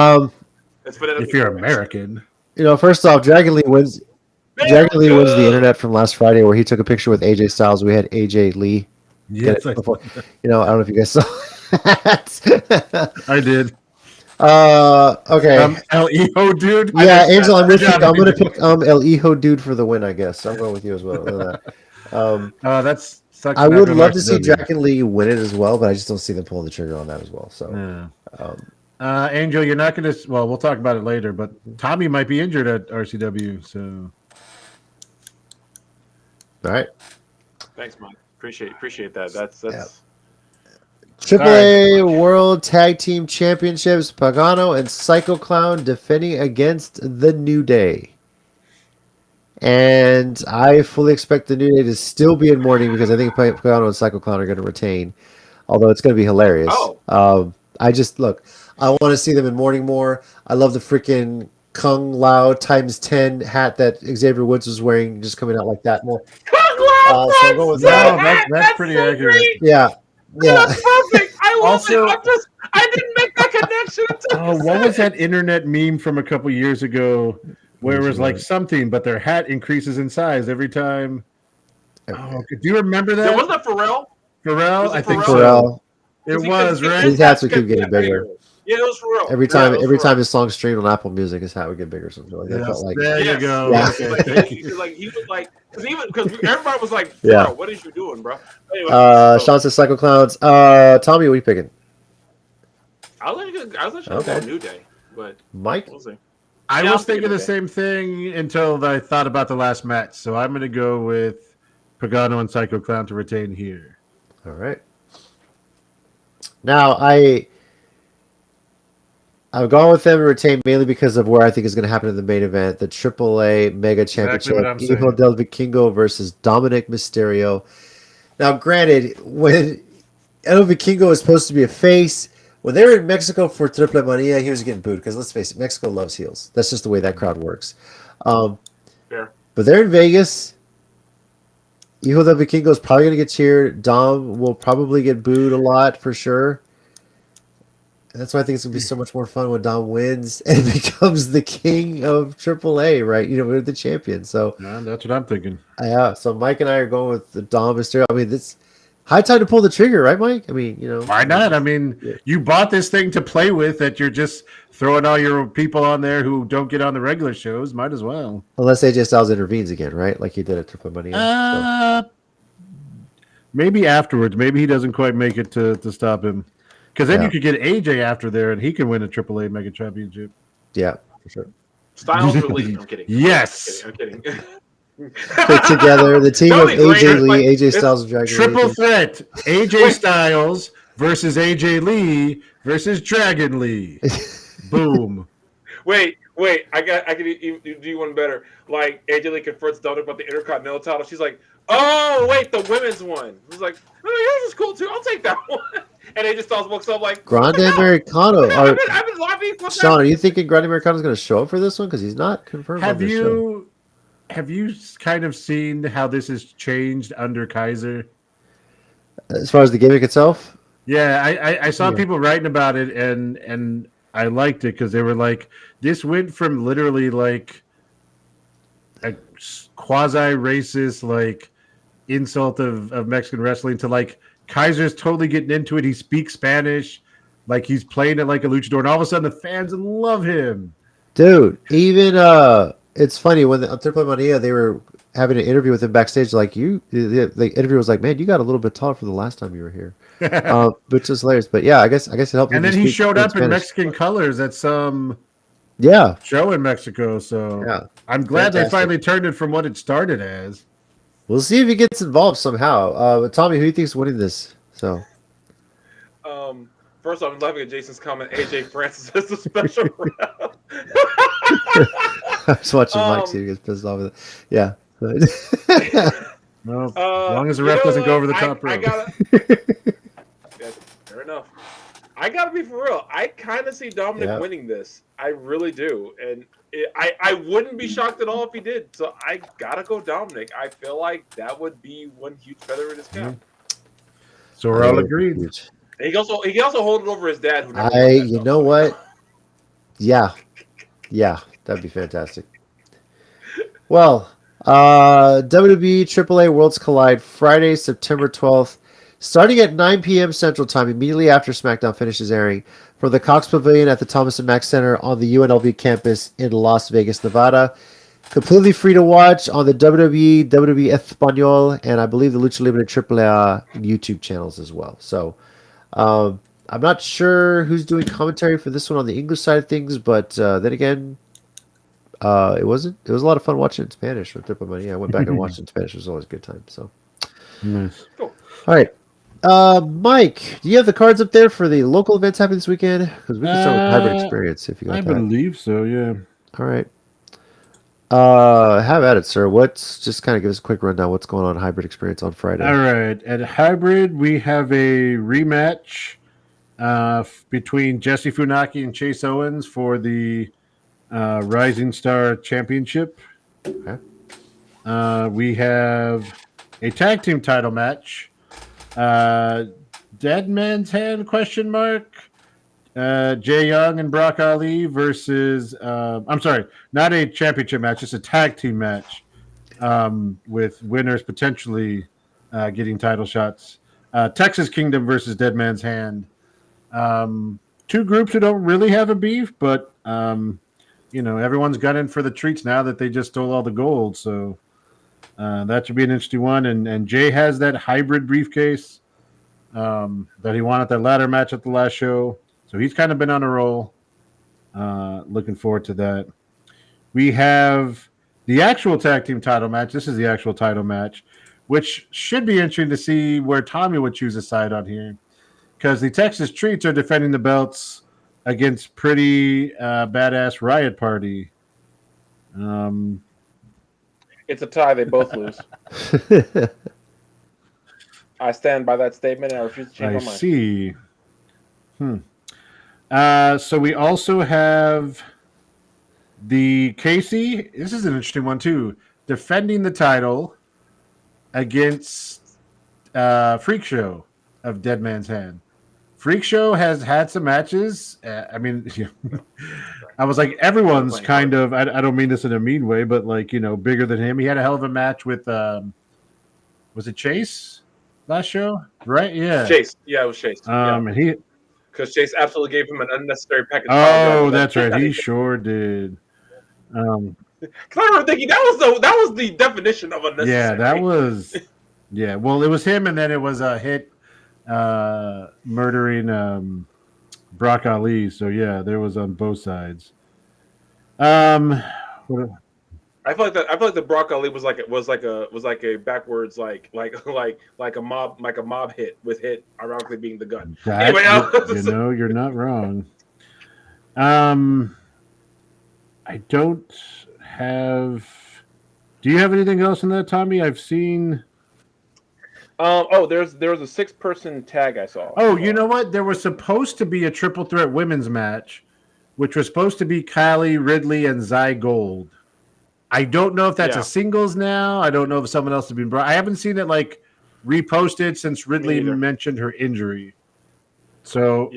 it's phonetically If you're correct. American, You know, first off, Dragon Lee wins the internet from last Friday where he took a picture with AJ Styles. We had AJ Lee. yeah, Get it before. You know, I don't know if you guys saw that. I did. Okay. LEO dude. Yeah, Angel, I'm with Good you. job, I'm gonna Angel. pick El Hijo dude for the win, I guess. I'm going with you as well. Look at that. That's sucks. I not would to love watch to see W. Dragon Lee win it as well, but I just don't see them pulling the trigger on that as well. So, Yeah. Angel, you're not going to. Well, we'll talk about it later, but Tommy might be injured at RCW. So, All right. Thanks, Mike. Appreciate that. That's AAA World Tag Team Championships, Pagano and Psycho Clown defending against the New Day. And I fully expect the New Day to still be in mourning because I think Pagano and Psycho Clown are going to retain, although it's going to be hilarious. I want to see them in mourning more. I love the freaking Kung Lao times 10 hat that Xavier Woods was wearing, just coming out like that more. Kung Lao. That's pretty so accurate. great. Yeah. That's perfect. I love Also- it. I didn't make that connection. Oh, what was that internet meme from a couple years ago where it was like something, but their hat increases in size every time? Oh, do you remember that? Was that Pharrell? Pharrell? Was it I think Pharrell? so. Pharrell. It was, right? His hats would keep getting bigger. Yeah, it was Pharrell. Every time his song streamed on Apple Music, his hat would get bigger. Something like that. Yes, Felt like there you Yes. go. Yeah. Okay, thank you. He was like, because everybody was like, Yeah. bro, what is you doing, bro? Anyway, Sean says Psycho Clowns. Tommy, what are you picking? I was actually Okay. about New Day, but Mike? we'll see. I Yeah, was I'm thinking thinking the okay. same thing until I thought about the last match. So I'm going to go with Pagano and Psycho Clown to retain here. All right. Now I've gone with them to retain mainly because of where I think is going to happen in the main event, the AAA Mega Championship, what I'm Hijo saying. del Vikingo versus Dominic Mysterio. Now, granted, when El Vikingo is supposed to be a face, when they were in Mexico for Triple Mania, he was getting booed because let's face it, Mexico loves heels. That's just the way that crowd works. Fair. But they're in Vegas. Hijo del Vikingo is probably going to get cheered. Dom will probably get booed a lot for sure. And that's why I think it's going to be so much more fun when Dom wins and becomes the king of AAA, right? You know, we're the champion. So, Yeah, that's what I'm thinking. yeah. So Mike and I are going with the Dom Mysterio. I mean, it's high time to pull the trigger, right, Mike? I mean, you know. Why not? I mean, you bought this thing to play with that you're just throwing all your people on there who don't get on the regular shows. Might as well. Unless AJ Styles intervenes again, right? Like he did at Triple Mania. Maybe afterwards. Maybe he doesn't quite make it to stop him. Because then Yeah. you could get AJ after there, and he can win a AAA Mega Championship. Yeah, for sure. Styles released. I'm kidding. Yes. I'm kidding. Put together the team of That'd be great. AJ Lee, Like, AJ Styles, and Dragon Triple Lee. threat: AJ Styles versus AJ Lee versus Dragon Lee. Boom. Wait. I can do you one better. Like AJ Lee confronts Dominic about the Intercontinental title. She's like, "Oh wait, the women's one." He's like, "Oh, yours is cool too. I'll take that one." And AJ Styles walks up like, Grande "What the hell? Americano. I've been lobbying for Sean, that." are you thinking Grande Americano is going to show up for this one? Because he's not confirmed on Have this show. you kind of seen how this has changed under Kaiser? As far as the gimmick itself? Yeah, I saw Yeah. people writing about it, and I liked it because they were like, this went from literally like a quasi-racist like insult of Mexican wrestling to like Kaiser's totally getting into it. He speaks Spanish, like he's playing it like a luchador, and all of a sudden the fans love him. Dude, even it's funny when on Triple Mania they were having an interview with him backstage. Like the interviewer was like, "Man, you got a little bit taller from the last time you were here," which is hilarious. But yeah, I guess it helped. And him then to he speak showed up in Spanish. Mexican colors at some Yeah, show in Mexico. So yeah. I'm glad Fantastic. they finally turned it from what it started as. We'll see if he gets involved somehow. But Tommy, who do you think's winning this? So First off, I'm laughing at Jason's comment. AJ Francis is the special rep. I was watching Mike see if he gets pissed off with it. Yeah. Well, as long as the You ref know doesn't go what? over the top I rope. gotta. Yeah, fair enough. I gotta be for real. I kind of see Dominic Yeah. winning this. I really do, and I wouldn't be shocked at all if he did. So I gotta go Dominic. I feel like that would be one huge feather in his cap. So we're all agreed. Huge. And he can also hold it over his dad. Who never won that You belt. know what? Yeah, that'd be fantastic. Well, WWE AAA Worlds Collide Friday, September 12th, starting at 9 p.m. Central Time, immediately after SmackDown finishes airing, from the Cox Pavilion at the Thomas and Mack Center on the UNLV campus in Las Vegas, Nevada. Completely free to watch on the WWE Espanol, and I believe the Lucha Libre AAA YouTube channels as well. So, I'm not sure who's doing commentary for this one on the English side of things, but then again, it was a lot of fun watching it in Spanish with Triple Money. I went back and watched it in Spanish. It was always a good time. So, Nice. Cool. all right. Mike, do you have the cards up there for the local events happening this weekend? Because we can start with Hybrid Experience if you got I that. believe so. Yeah. All right. Have at it, sir. Just kind of give us a quick rundown. What's going on in Hybrid Experience on Friday? All right. At Hybrid, we have a rematch between Jesse Funaki and Chase Owens for the Rising Star Championship. Okay. We have a tag team title match. Dead Man's Hand ? Jay Young and Brock Ali versus I'm sorry, not a championship match, just a tag team match with winners potentially getting title shots. Texas Kingdom versus Dead Man's Hand. Two groups who don't really have a beef, but everyone's gunning for the treats now that they just stole all the gold. So that should be an interesting one. And Jay has that hybrid briefcase that he won at that ladder match at the last show. So he's kind of been on a roll. Looking forward to that. We have the actual tag team title match. This is the actual title match, which should be interesting to see where Tommy would choose a side on here. Because the Texas Treats are defending the belts against pretty badass Riot Party. It's a tie. They both lose. I stand by that statement, and I refuse to change my mind. See. So we also have the Casey. This is an interesting one too. Defending the title against Freak Show of Dead Man's Hand. Freak Show has had some matches. I was like, everyone's kind of. I don't mean this in a mean way, but bigger than him. He had a hell of a match with. Was it Chase last show? Right? Yeah. Chase. Yeah, it was Chase. And he. Because Chase absolutely gave him an unnecessary package. Oh, that's right. He sure did. Because I remember thinking that was the definition of unnecessary. Yeah, that was. Yeah, well, it was him, and then it was a Hit murdering Brock Ali. So yeah, there was on both sides. I feel like the Brock Ali was like a backwards like a mob hit with Hit ironically being the gun. Anyway, you're not wrong. I don't have. Do you have anything else in that, Tommy? I've seen. There was a 6-person tag I saw. Oh, you know what? There was supposed to be a triple threat women's match, which was supposed to be Kylie, Ridley, and Zy Gold. I don't know if that's a singles now. I don't know if someone else has been brought. I haven't seen it reposted since Ridley mentioned her injury. So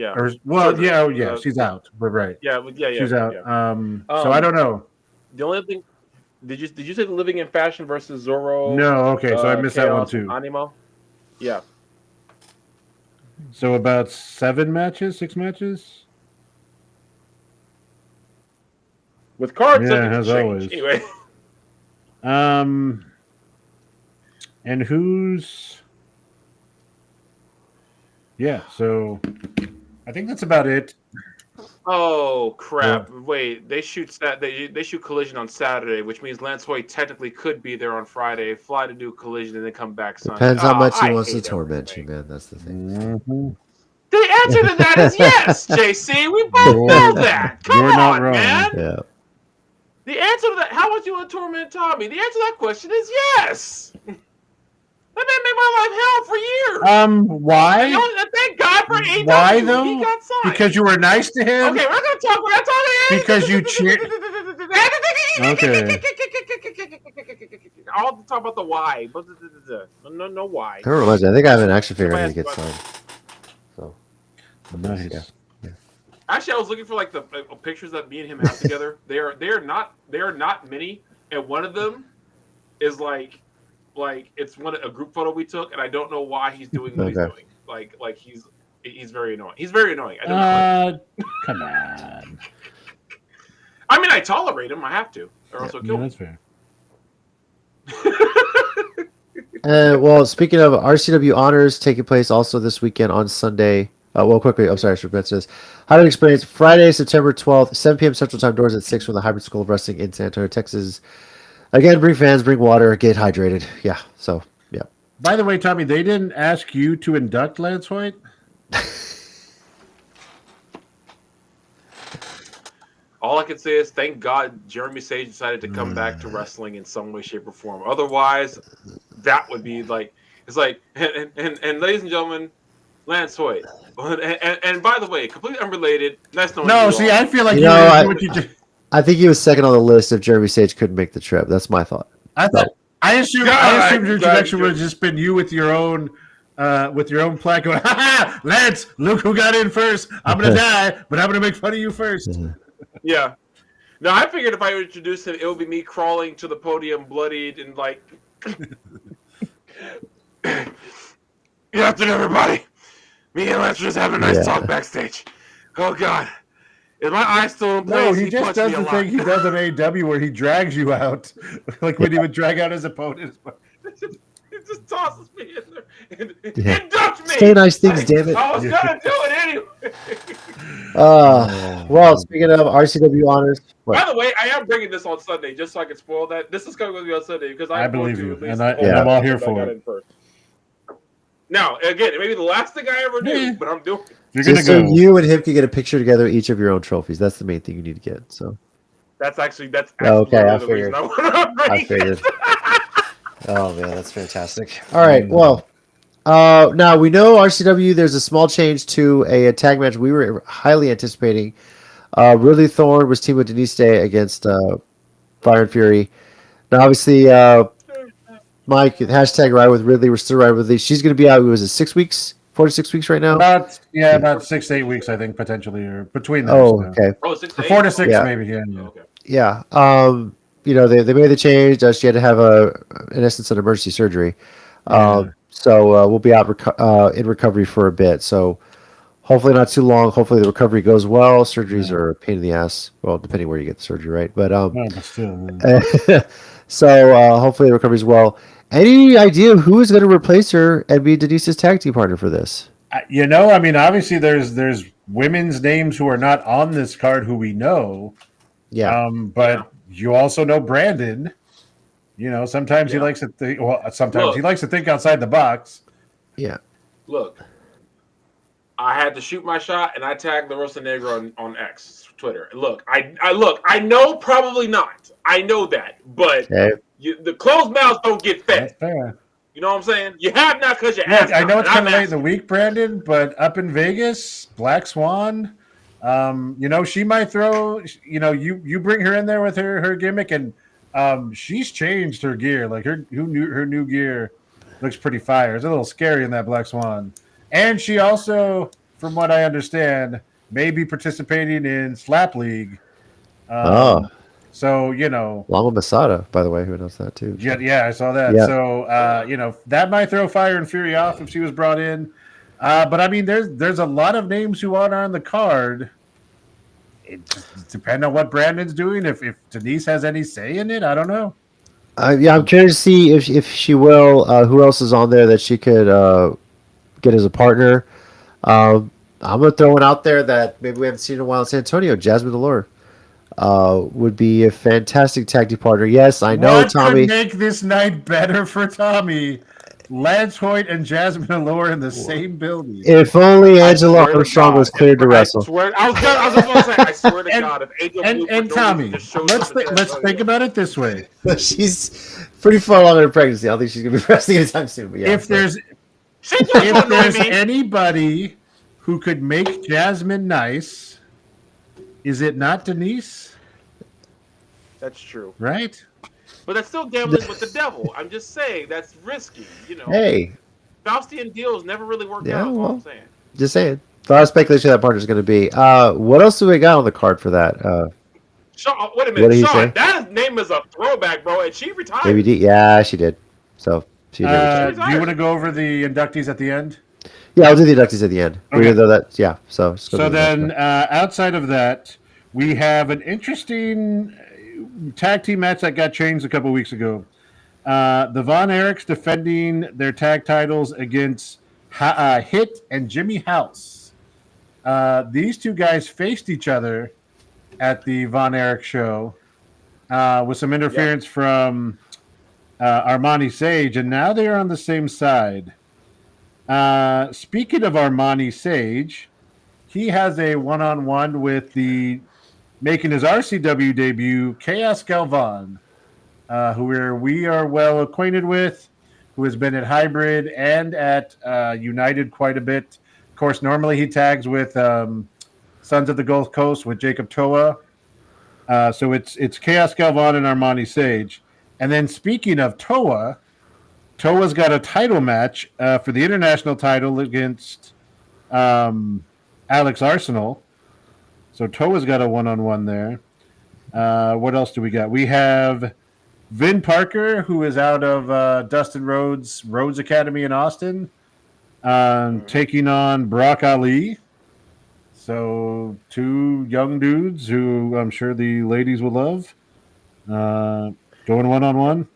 she's out. But right. Yeah, she's out. Yeah. So I don't know. The only thing, did you say the Living in Fashion versus Zorro? No, okay, so I missed that one too. Animo? Yeah. So about 6 matches. With cards, as always. Anyway. And who's? Yeah, so I think that's about it. Oh crap! Wait, they shoot Collision on Saturday, which means Lance Hoyt technically could be there on Friday, fly to do Collision, and then come back Sunday. Depends how much he wants to torment you, man. That's the thing. Mm-hmm. The answer to that is yes, JC. We both know that. Come on, man. Yeah. The answer to that, how much you want to torment Tommy? The answer to that question is yes. That man made my life hell for years. Why? Thank God for AEW. Why though? He got signed. Because you were nice to him. Okay, we're not gonna talk. We're not talking. Because you cheered. Okay. I'll talk about the why. No why. That reminds me. I think I have an action figure I need to get signed. So nice. Yeah. Actually, I was looking for the pictures that me and him have together. They are not many, and one of them is like it's a group photo we took, and I don't know why he's doing what he's doing. Like he's very annoying. He's very annoying. I don't know. Come on. I mean, I tolerate him. I have to, or else he'll kill me. That's fair. Well, speaking of RCW honors taking place also this weekend on Sunday, Well, quickly, I'm sorry, I should mention this. Highlight experience Friday, September 12th, 7 p.m. Central Time. Doors at 6 from the Hybrid School of Wrestling in San Antonio, Texas. Again, bring fans, bring water, get hydrated. Yeah. So, yeah. By the way, Tommy, they didn't ask you to induct Lance Hoyt? All I can say is thank God Jeremy Sage decided to come back to wrestling in some way, shape, or form. Otherwise, that would be like it's like and ladies and gentlemen, Lance Hoyt. And by the way, completely unrelated. That's No, see, I feel like You you know, were I- doing what you just. I think he was second on the list if Jeremy Sage couldn't make the trip. That's my thought. I assumed God, your introduction would have just been you with your own plaque going, ha ha, Lance, look who got in first. I'm gonna die, but I'm gonna make fun of you first. Yeah. No, I figured if I would introduce him, it would be me crawling to the podium, bloodied and like. Good afternoon, everybody. Me and Lance just having a nice talk backstage. Oh God, is my eye still in place? No, he just punched does me a the lot. thing he does on AEW where he drags you out, like when he would drag out his opponent. It just tosses me in there and Yeah. induct me. Say nice things, damn it. I was gonna do it anyway. Well, speaking of RCW honors, By the way, I am bringing this on Sunday just so I can spoil that. This is coming with me on Sunday because I I'm going believe to you, release and the I- whole and I'm all thing here that I for got it. in first. Now, again, it may be the last thing I ever do, Yeah. but I'm doing it. You're gonna just so go. you and him can get a picture together, each of your own trophies. That's the main thing you need to get. So, That's actually Okay, I literally the reason I want to bring I figured. it. Oh man, that's fantastic. All right, well, now we know RCW. There's a small change to a tag match we were highly anticipating. Ridley Thorne was teamed with Denise Day against Fire and Fury. Now, obviously, Mike, hashtag ride with Ridley. We're still riding with Ridley. She's going to be out. Was it 6 weeks? 4 to 6 weeks right now? About 6 to 8 weeks, I think, potentially, or between those. Oh, so. okay. Oh, 6 Or to 4 8? to 6, Yeah. maybe. Yeah. Okay. Yeah. They made the change. She had to have in essence, an emergency surgery. So we'll be out in recovery for a bit. So hopefully not too long. Hopefully the recovery goes well. Surgeries are a pain in the ass. Well, depending where you get the surgery, right? But No, but still. so hopefully the recovery's well. Any idea who is going to replace her and be Denise's tag team partner for this? I mean, obviously, there's women's names who are not on this card who we know. Yeah. But you also know Brandon. Sometimes he likes to think. Well, sometimes he likes to think outside the box. Yeah. Look, I had to shoot my shot, and I tagged the Rosa Negra on X, Twitter. Look, I know probably not. I know that, but the closed mouths don't get fed. That's fair. You know what I'm saying? You have not because you Look, asked. I know it's not, kind of and I'm late in the week, Brandon, but up in Vegas, Black Swan. She might throw. You bring her in there with her gimmick, and she's changed her gear. Like her new gear looks pretty fire. It's a little scary in that Black Swan, and she also, from what I understand, may be participating in Slap League. So Lama Masada, by the way, who knows that too? yeah, I saw that. Yeah. So that might throw Fire and Fury off if she was brought in. But I mean, there's a lot of names who aren't on the card. It depends on what Brandon's doing. If Denise has any say in it, I don't know. I'm curious to see if she will. Who else is on there that she could get as a partner? I'm gonna throw one out there that maybe we haven't seen in a while in San Antonio. Jasmine Allure would be a fantastic tag team partner. Yes, I know What Tommy. could make this night better for Tommy? Lance Hoyt and Jasmine Allure in the same building. If only I Angela swear to Armstrong God, was cleared to wrestle. I was just going to say, I swear to God, if Angel Blue And for no Tommy, reason just shows let's up in let's San think Antonio. about it this way. She's pretty far along in her pregnancy. I don't think she's gonna be wrestling anytime soon. But yeah, If there's She's just gonna if annoy there's me. anybody who could make Jasmine nice, is it not Denise? That's true. Right? But that's still gambling with the devil. I'm just saying that's risky. hey, Faustian deals never really worked Yeah, out. That's all well. I'm saying. just saying. A lot of speculation that partner's going to be. What else do we got on the card for that? Sean, wait a What minute, did he Sean. say? That name is a throwback, bro. And she retired. ABD? Yeah, she did. So she did. Do you want to go over the inductees at the end? Yeah, I'll do the inductees at the end. Okay. Even though that, yeah. So just go So to the then, inductees. outside of that, we have an interesting tag team match that got changed a couple weeks ago. The Von Erichs defending their tag titles against Hit and Jimmy House. These two guys faced each other at the Von Erich show with some interference from Armani Sage, and now they are on the same side. Speaking of Armani Sage, he has a one-on-one with the making his RCW debut, Chaos Galvan, who we are well acquainted with, who has been at Hybrid and at United quite a bit. Of course, normally he tags with Sons of the Gulf Coast with Jacob Toa. So it's Chaos Galvan and Armani Sage. And then speaking of Toa, Toa's got a title match for the international title against Alex Arsenal. So Toa's got a one-on-one there. What else do we got? We have Vin Parker, who is out of Dustin Rhodes' Rhodes Academy in Austin, taking on Brock Ali. So two young dudes who I'm sure the ladies will love. Going one-on-one.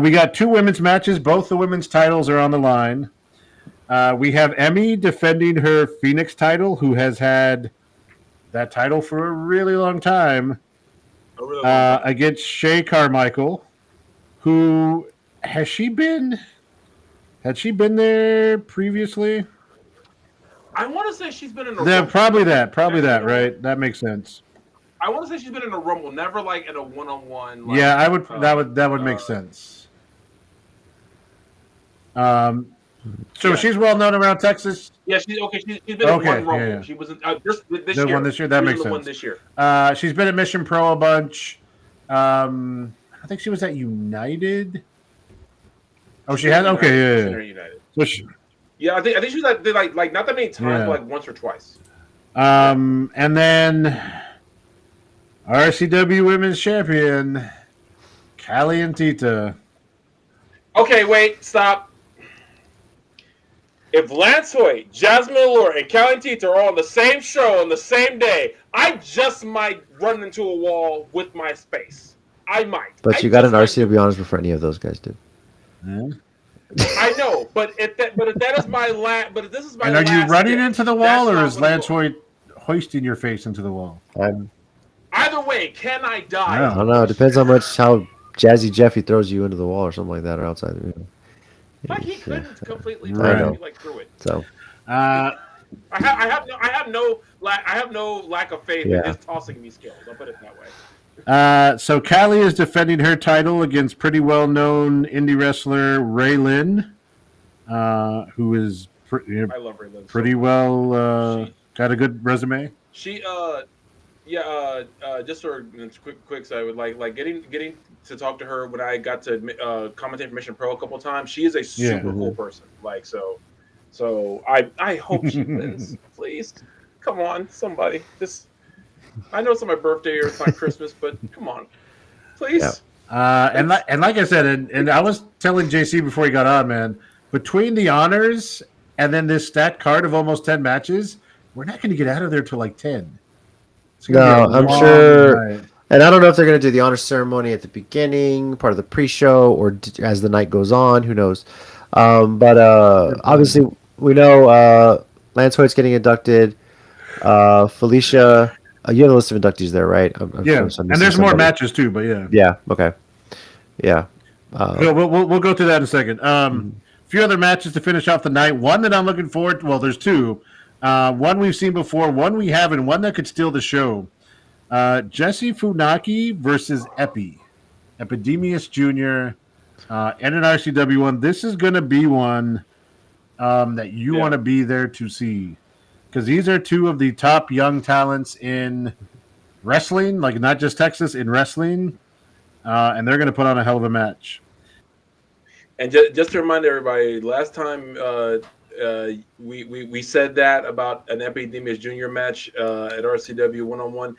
We got two women's matches. Both the women's titles are on the line. We have Emmy defending her Phoenix title, who has had that title for a really long time, against Shay Carmichael, who had she been there previously? I want to say she's been in a probably that, right? That makes sense. I want to say she's been in a Rumble, never like in a one-on-one. Like, yeah, I would. That would make sense. So she's well known around Texas. Yeah, she's been in one Rumble. Yeah. She was in this year. One this year. That makes sense. One this year. She's been at Mission Pro a bunch. I think she was at United. Oh, she has. Okay, yeah. United. So I think she was like not that many times, but like once or twice. And then RCW Women's Champion, Callie and Tita. Okay, wait, stop. If Lance Hoyt, Jasmine Allure, and Callie and Tita are all on the same show on the same day, I just might run into a wall with my space. I might. But you got an RCW honors before any of those guys did. I know, but if that is my last, but if this is my. And are you running into the wall, or is Lance Hoyt hoisting your face into the wall? Either way, can I die? I don't know. It depends on how Jazzy Jeffy throws you into the wall or something like that, or outside. Like he couldn't completely like through it. So, I have no lack of faith in his tossing me skills. I'll put it that way. So Callie is defending her title against pretty well-known indie wrestler Ray Lynn, who is I love Ray Lynn. Pretty well got a good resume. She just for quick so I would like getting to talk to her when I got to commentate for Mission Pro a couple of times. She is a super cool person. Like so I hope she wins. Please, come on, somebody. I know it's on my birthday or it's not Christmas, but come on, please. Yeah. And like I said, and I was telling JC before he got on, man, between the honors and then this stat card of almost 10 matches, we're not going to get out of there till like 10. No, I'm sure. Night. And I don't know if they're going to do the honor ceremony at the beginning, part of the pre-show, or as the night goes on. Who knows? But obviously, we know Lance Hoyt's getting inducted. Felicia, you have a list of inductees there, right? I'm sure and there's more matches too, but yeah. Yeah. Okay. Yeah. We'll go through that in a second. A few other matches to finish off the night. One that I'm looking forward to. Well, there's two. One we've seen before, one we haven't, one that could steal the show. Jesse Funaki versus Epidemius Jr. And an RCW one. This is going to be one that you want to be there to see. Because these are two of the top young talents in wrestling, like not just Texas, in wrestling. And they're going to put on a hell of a match. And just to remind everybody, last time we said that about an Epidemius Jr. match at RCW 1-on-1.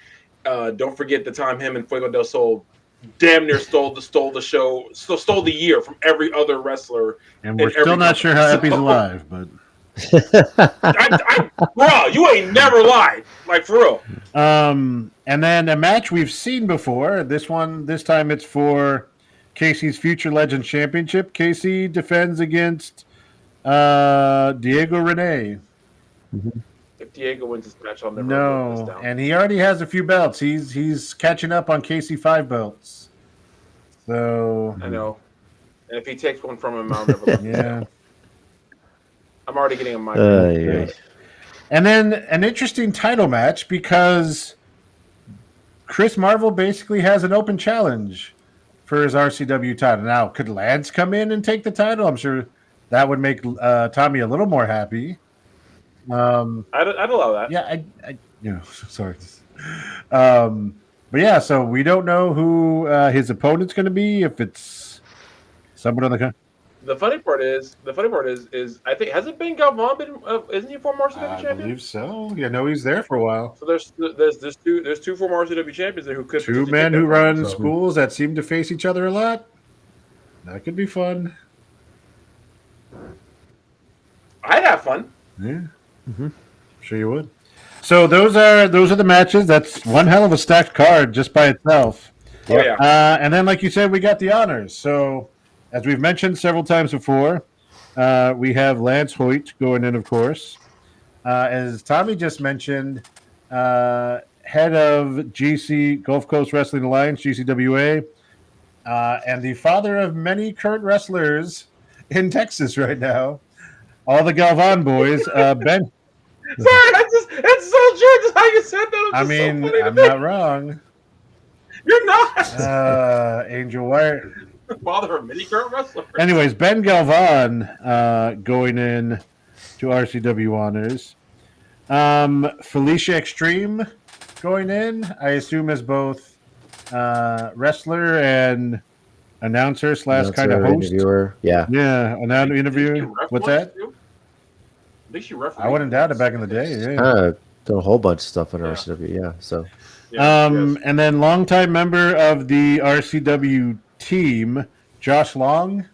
Don't forget the time him and Fuego del Sol damn near stole the show, stole the year from every other wrestler. And we're still not sure how Epi's alive, but bro, you ain't never lied, like for real. And then a match we've seen before. This time it's for Casey's Future Legends Championship. Casey defends against Diego Rene. Mm-hmm. If Diego wins this match, I'll never live this No, down. and he already has a few belts. He's catching up on KC5 belts. So I know. And if he takes one from him, I'll never live this yeah. down. I'm already getting a migraine. Yeah. And then an interesting title match because Chris Marvel basically has an open challenge for his RCW title. Now, could Lance come in and take the title? I'm sure that would make Tommy a little more happy. I'd allow that. Yeah, sorry. But yeah, so we don't know who his opponent's going to be. If it's someone on the The funny part is I think hasn't Ben Galvan been? Isn't he a former RCW I champion? believe so. Yeah, no, he's there for a while. So there's two former RCW champions there who could Two men who run schools that seem to face each other a lot. That could be fun. I'd have fun. Yeah, sure you would. So those are the matches. That's one hell of a stacked card just by itself. Oh yeah. And then, like you said, we got the honors. So, as we've mentioned several times before, we have Lance Hoyt going in, of course. As Tommy just mentioned, head of GC Gulf Coast Wrestling Alliance, GCWA, and the father of many current wrestlers in Texas right now. All the Galvan boys, Ben. Sorry, it's so true. Just how you said that. I mean, I'm not wrong. You're not. Angel Wire. Father of many current wrestlers. Anyways, Ben Galvan going in to RCW honors. Felicia Extreme going in, I assume, as both wrestler and announcer / kind of host. Interviewer. Yeah. Yeah, announcer interview. What's that? I think she refereed. I wouldn't doubt it back in the day. Yeah. Done a whole bunch of stuff in RCW. Yeah. So. Yes. And then longtime member of the RCW team, Josh Long.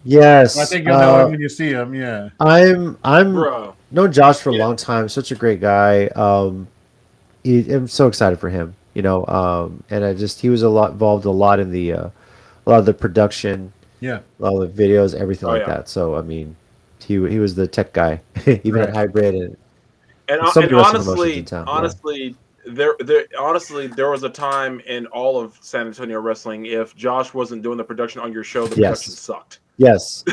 Yes. I think you'll know him when you see him. Yeah. I'm Bro. known Josh for a long time. Such a great guy. I'm so excited for him. And he was involved a lot in the a lot of the production. Yeah. A lot of the videos, everything that. So I mean, he was the tech guy, even at Hybrid and honestly, there was a time in all of San Antonio wrestling, if Josh wasn't doing the production on your show, the production sucked. Yes.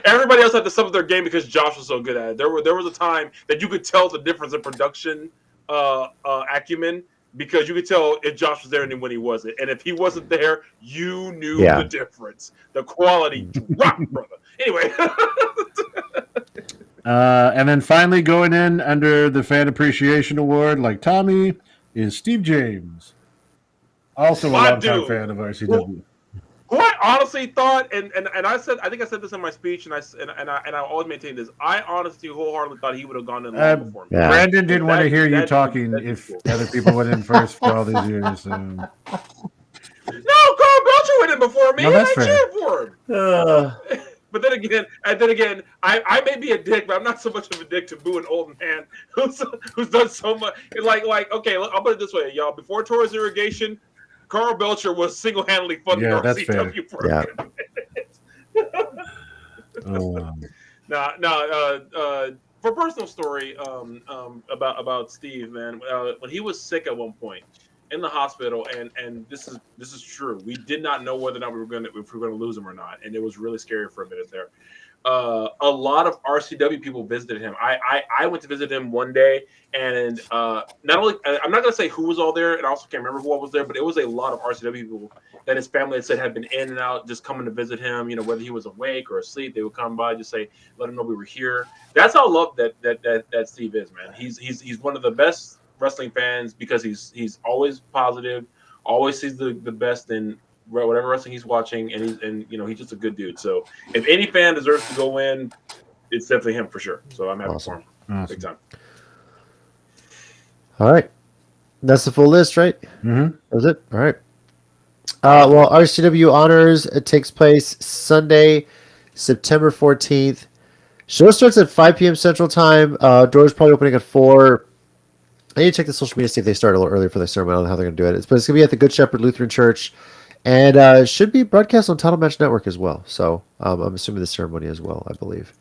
Everybody else had to sub up their game because Josh was so good at it. There was a time that you could tell the difference in production acumen, because you could tell if Josh was there and when he wasn't. And if he wasn't there, you knew the difference. The quality dropped, brother. Anyway. And then finally going in under the Fan Appreciation Award, like Tommy, is Steve James. Also a longtime fan of RCW. Who I honestly thought, and I think I said this in my speech, and I always maintain this. I honestly wholeheartedly thought he would have gone in long before me. Yeah. Brandon didn't want to hear you talking if other people went in first for all these years. So. No, Carl Belcher went in before me, and I cheered for him. But then again, I may be a dick, but I'm not so much of a dick to boo an old man who's done so much. Like, okay, I'll put it this way, y'all. Before Torres Irrigation, Carl Belcher was single-handedly funding RCW for a minute. For personal story, about Steve, man, when he was sick at one point in the hospital, and this is true, we did not know whether or not if we were gonna lose him or not, and it was really scary for a minute there. A lot of RCW people visited him. I went to visit him one day, and not only, I'm not going to say who was all there, and I also can't remember who all was there, but it was a lot of RCW people that his family had said had been in and out, just coming to visit him. Whether he was awake or asleep, they would come by, just say, let him know we were here. That's how loved that Steve is, man. He's one of the best wrestling fans because he's always positive, always sees the best in whatever wrestling he's watching, and he's just a good dude. So if any fan deserves to go in, it's definitely him for sure. So I'm happy for him. Big time. All right. That's the full list, right? Mm-hmm. That was it? All right. Well, RCW Honors, it takes place Sunday, September 14th. Show starts at 5 p.m. Central Time. Doors probably opening at 4. I need to check the social media to see if they start a little earlier for the ceremony. I don't know how they're going to do it. But it's going to be at the Good Shepherd Lutheran Church. And it should be broadcast on Title Match Network as well. So I'm assuming the ceremony as well, I believe.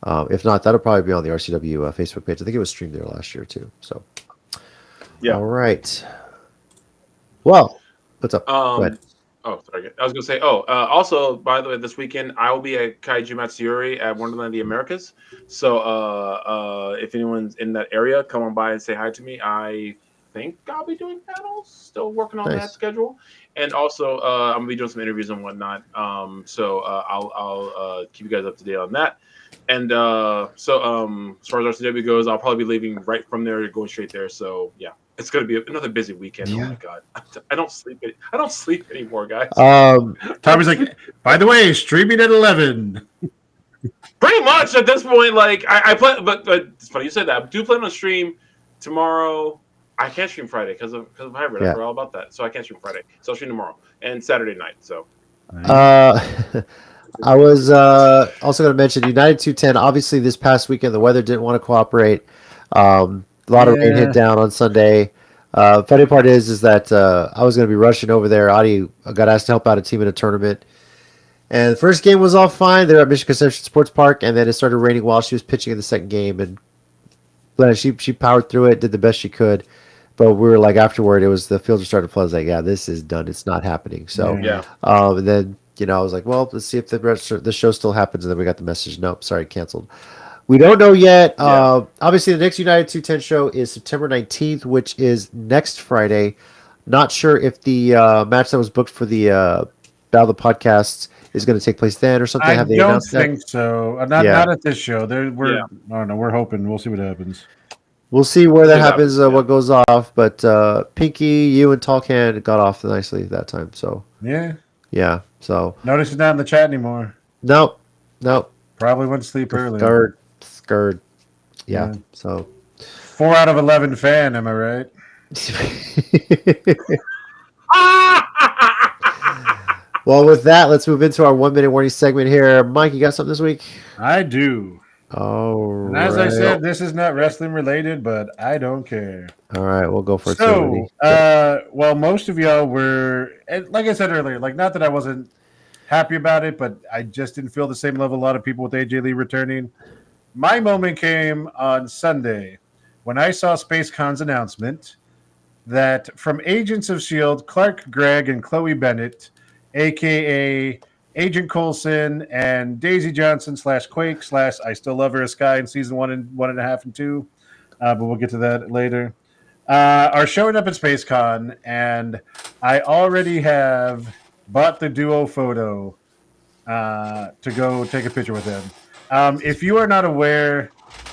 If not, that'll probably be on the RCW Facebook page. I think it was streamed there last year too. So, Yeah. all right. Well, what's up? Go ahead. Oh, sorry. I was going to say, also, by the way, this weekend, I will be at Kaiju Matsuri at Wonderland of the Americas. So if anyone's in that area, come on by and say hi to me. I think I'll be doing panels, still working on that schedule. And also, I'm going to be doing some interviews and whatnot. So I'll keep you guys up to date on that. And as far as RCW goes, I'll probably be leaving right from there, going straight there. So, yeah. It's going to be another busy weekend. Yeah. Oh my god, I don't sleep anymore, guys. Tommy's like, by the way, streaming at 11. Pretty much at this point, like I plan, but it's funny you said that. I do plan on stream tomorrow. I can't stream Friday because of hybrid. I forgot all about that, so I can't stream Friday. So I'll stream tomorrow and Saturday night. So. I was also going to mention United 210. Obviously, this past weekend the weather didn't want to cooperate. A lot of rain hit down on Sunday. Funny part is that I was going to be rushing over there. Adi got asked to help out a team in a tournament. And the first game was all fine. They were at Mission Conception Sports Park, and then it started raining while she was pitching in the second game. And she powered through it, did the best she could. But we were like, afterward, the fields were starting to flood. I was like, yeah, this is done. It's not happening. So, and then, I was like, well, let's see if the show still happens. And then we got the message, nope, sorry, canceled. We don't know yet. Obviously, the next United 210 show is September 19th, which is next Friday. Not sure if the match that was booked for the Battle of the Podcasts is going to take place then or something. I don't think so. Not at this show. I don't know. We're hoping. We'll see what happens. We'll see where that happens, what goes off. But Pinky, you, and Tallcan got off nicely that time. So yeah. So notice it's not in the chat anymore. Nope. Probably went to sleep early. Scared. Yeah. So 4 out of 11 fan. Am I right? Well, with that, let's move into our 1 minute warning segment here. Mike, you got something this week? I do. And as I said, this is not wrestling related, but I don't care. All right, we'll go for it. So, well, most of y'all were, like I said earlier, like not that I wasn't happy about it, but I just didn't feel the same level a lot of people with AJ Lee returning. My moment came on Sunday when I saw SpaceCon's announcement that from Agents of S.H.I.E.L.D., Clark Gregg and Chloe Bennett, a.k.a. Agent Coulson and Daisy Johnson /Quake / I Still Love Her as Sky in season 1 and 1.5 and 2, but we'll get to that later, are showing up at SpaceCon, and I already have bought the duo photo to go take a picture with them. If you are not aware,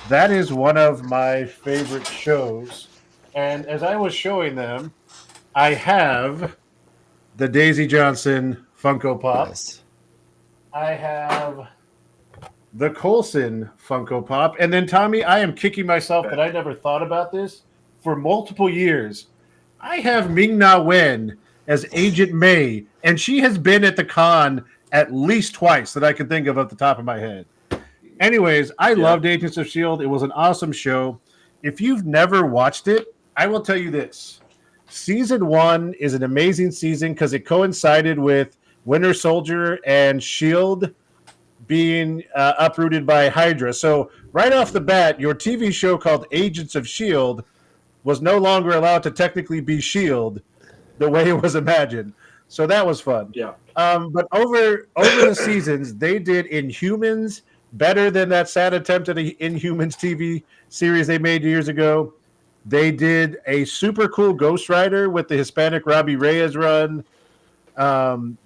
that is one of my favorite shows, and as I was showing them, I have the Daisy Johnson Funko Pop. Nice. I have the Coulson Funko Pop. And then, Tommy, I am kicking myself that I never thought about this for multiple years. I have Ming-Na Wen as Agent May, and she has been at the con at least twice that I can think of off the top of my head. Anyways, I loved Agents of S.H.I.E.L.D. It was an awesome show. If you've never watched it, I will tell you this. Season 1 is an amazing season because it coincided with Winter Soldier and S.H.I.E.L.D. being uprooted by Hydra. So right off the bat, your TV show called Agents of S.H.I.E.L.D. was no longer allowed to technically be S.H.I.E.L.D. the way it was imagined. So that was fun. Yeah. But over the seasons, they did Inhumans better than that sad attempt at an Inhumans TV series they made years ago. They did a super cool Ghost Rider with the Hispanic Robbie Reyes run.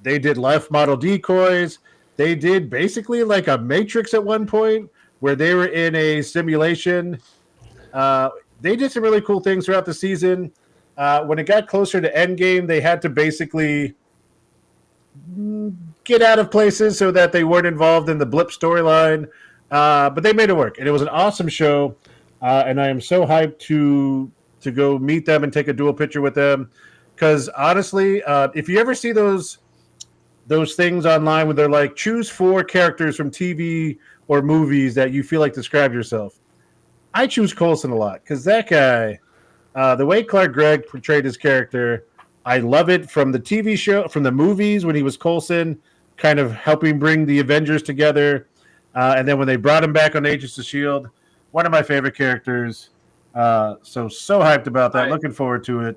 They did Life Model Decoys. They did basically like a Matrix at one point where they were in a simulation. They did some really cool things throughout the season. When it got closer to Endgame, they had to basically get out of places so that they weren't involved in the Blip storyline. But they made it work, and it was an awesome show. And I am so hyped to go meet them and take a dual picture with them. Because honestly, if you ever see those things online where they're like, choose 4 characters from TV or movies that you feel like describe yourself, I choose Coulson a lot because that guy, the way Clark Gregg portrayed his character, I love it from the TV show, from the movies when he was Coulson, kind of helping bring the Avengers together. And then when they brought him back on Agents of S.H.I.E.L.D., one of my favorite characters. So hyped about that. Looking forward to it.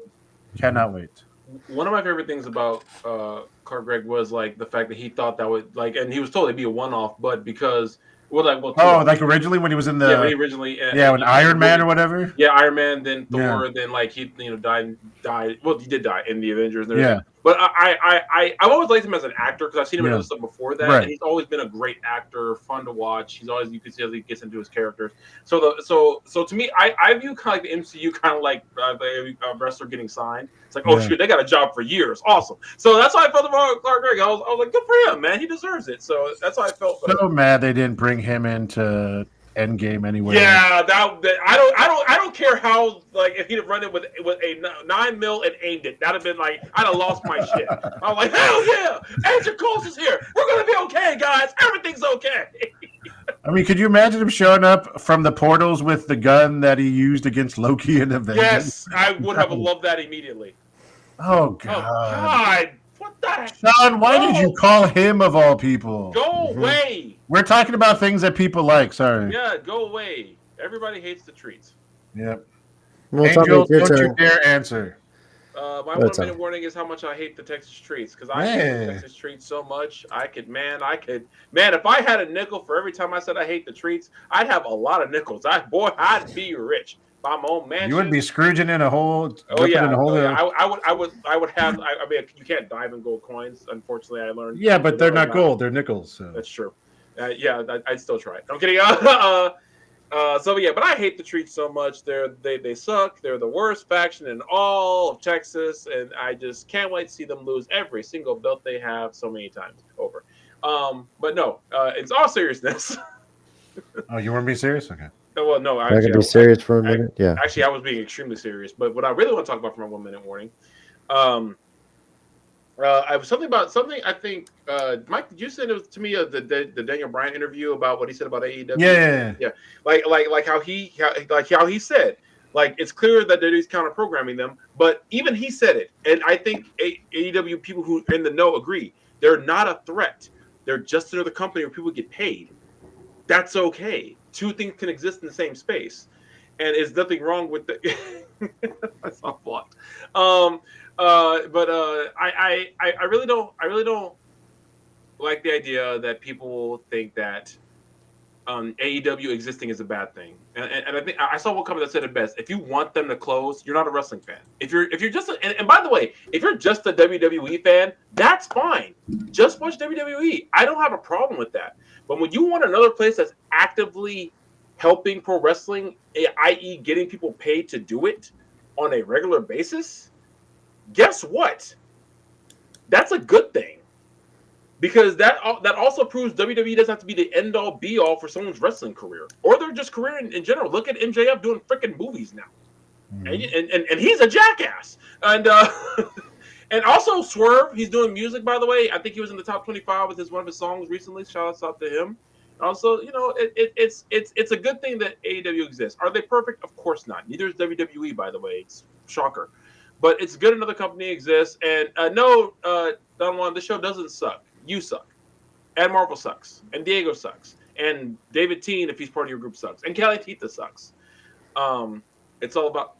Cannot wait. One of my favorite things about Clark Gregg was like the fact that he thought that would like, and he was told it'd be a one-off, but because like originally when he was in the when he originally when Iron Man or whatever. Yeah, Iron Man, then Thor, then like he died. Well, he did die in the Avengers and everything. But I've always liked him as an actor because I've seen him in other stuff before that, and he's always been a great actor, fun to watch. He's always, you can see as he gets into his characters. So to me, I view kind of like the MCU kind of like a wrestler getting signed. It's like, oh shoot, they got a job for years, awesome. So that's how I felt about Clark Gregg. I was like, good for him, man. He deserves it. So that's how I felt. So mad they didn't bring him into Endgame anyway. Yeah, I don't care how, like, if he'd have run it with a 9mm and aimed it, that'd have been like, I'd have lost my shit. I'm like, hell yeah, Agent Coulson is here. We're gonna be okay, guys. Everything's okay. I mean, could you imagine him showing up from the portals with the gun that he used against Loki in Avengers? Yes, I would have loved that immediately. Oh God. Oh, God. What the heck? Sean, why did you call him of all people? Go away. We're talking about things that people like. Sorry. Yeah, go away. Everybody hates the treats. Yep. Well, Angel, don't you dare answer. My 1 minute warning is how much I hate the Texas treats because I hate the Texas treats so much. If I had a nickel for every time I said I hate the treats, I'd have a lot of nickels. I'd be rich. By my own mansion. You would be Scrooging in a hole. Oh yeah, I would have. I mean, you can't dive in gold coins. Unfortunately, I learned. Yeah, but they're not gold; they're nickels. So. That's true. I'd still try it. I'm kidding. But I hate the treats so much. They suck. They're the worst faction in all of Texas, and I just can't wait to see them lose every single belt they have so many times over. But no, it's all seriousness. Oh, you want to be serious? Okay. Well, no, I can be serious for a minute. Yeah. Actually, I was being extremely serious. But what I really want to talk about for my 1 minute warning, I was something I think Mike, did you send it to me the Daniel Bryan interview about what he said about AEW? Yeah. Like how he said, like it's clear that he's counter programming them, but even he said it, and I think AEW people who in the know agree they're not a threat. They're just another company where people get paid. That's okay. Two things can exist in the same space, and there's nothing wrong with the. That's not blocked. I really don't like the idea that people think that AEW existing is a bad thing, and I think I saw one comment that said it best. If you want them to close, you're not a wrestling fan. If you're just and by the way, if you're just a WWE fan, that's fine. Just watch WWE. I don't have a problem with that. But when you want another place that's actively helping pro wrestling, i.e. getting people paid to do it on a regular basis, guess what? That's a good thing. Because that also proves WWE doesn't have to be the end-all, be-all for someone's wrestling career. Or their just career in general. Look at MJF doing freaking movies now. Mm-hmm. And he's a jackass. And and also Swerve, he's doing music, by the way. I think he was in the top 25 with one of his songs recently. Shout out to him. Also, it's a good thing that AEW exists. Are they perfect? Of course not. Neither is WWE, by the way. It's shocker. But it's good another company exists. And no, Don Juan, the show doesn't suck. You suck. And Marvel sucks. And Diego sucks. And David Teen, if he's part of your group, sucks. And Kelly Tita sucks. It's all about...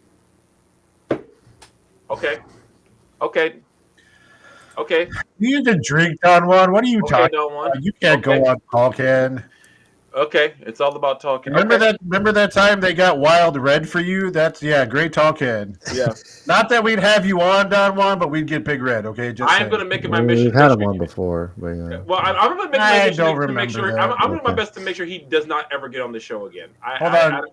Okay. You need to drink, Don Juan. What are you talking about? You can't go on talking. Okay, it's all about talking. Remember that time they got Wild Red for you? That's great talking. Yeah. Not that we'd have you on, Don Juan, but we'd get Big Red. Okay, I'm going to make it my mission. We've had him on before. But, well, I'm going to make my mission to make sure. I'm going to do my best to make sure he does not ever get on the show again. Hold on.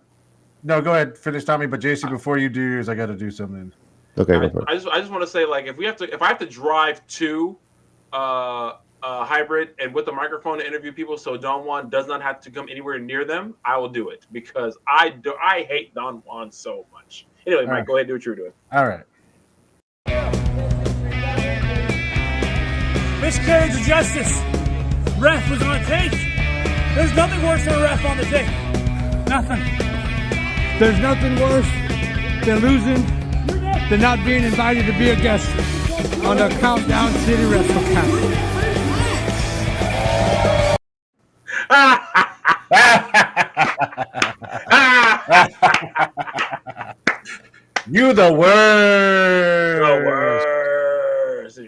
No, go ahead. Finish, Tommy. But JC, before you do yours, I got to do something. Okay. I just want to say, like, if I have to drive to hybrid and with the microphone to interview people, so Don Juan does not have to come anywhere near them, I will do it because I hate Don Juan so much. Anyway, Mike, go ahead and do what you're doing. All right. Miscarriage of justice. Ref was on tape. There's nothing worse than a ref on the tape. Nothing. There's nothing worse than losing, than not being invited to be a guest on the Countdown City WrestleCast. You the worst. The worst.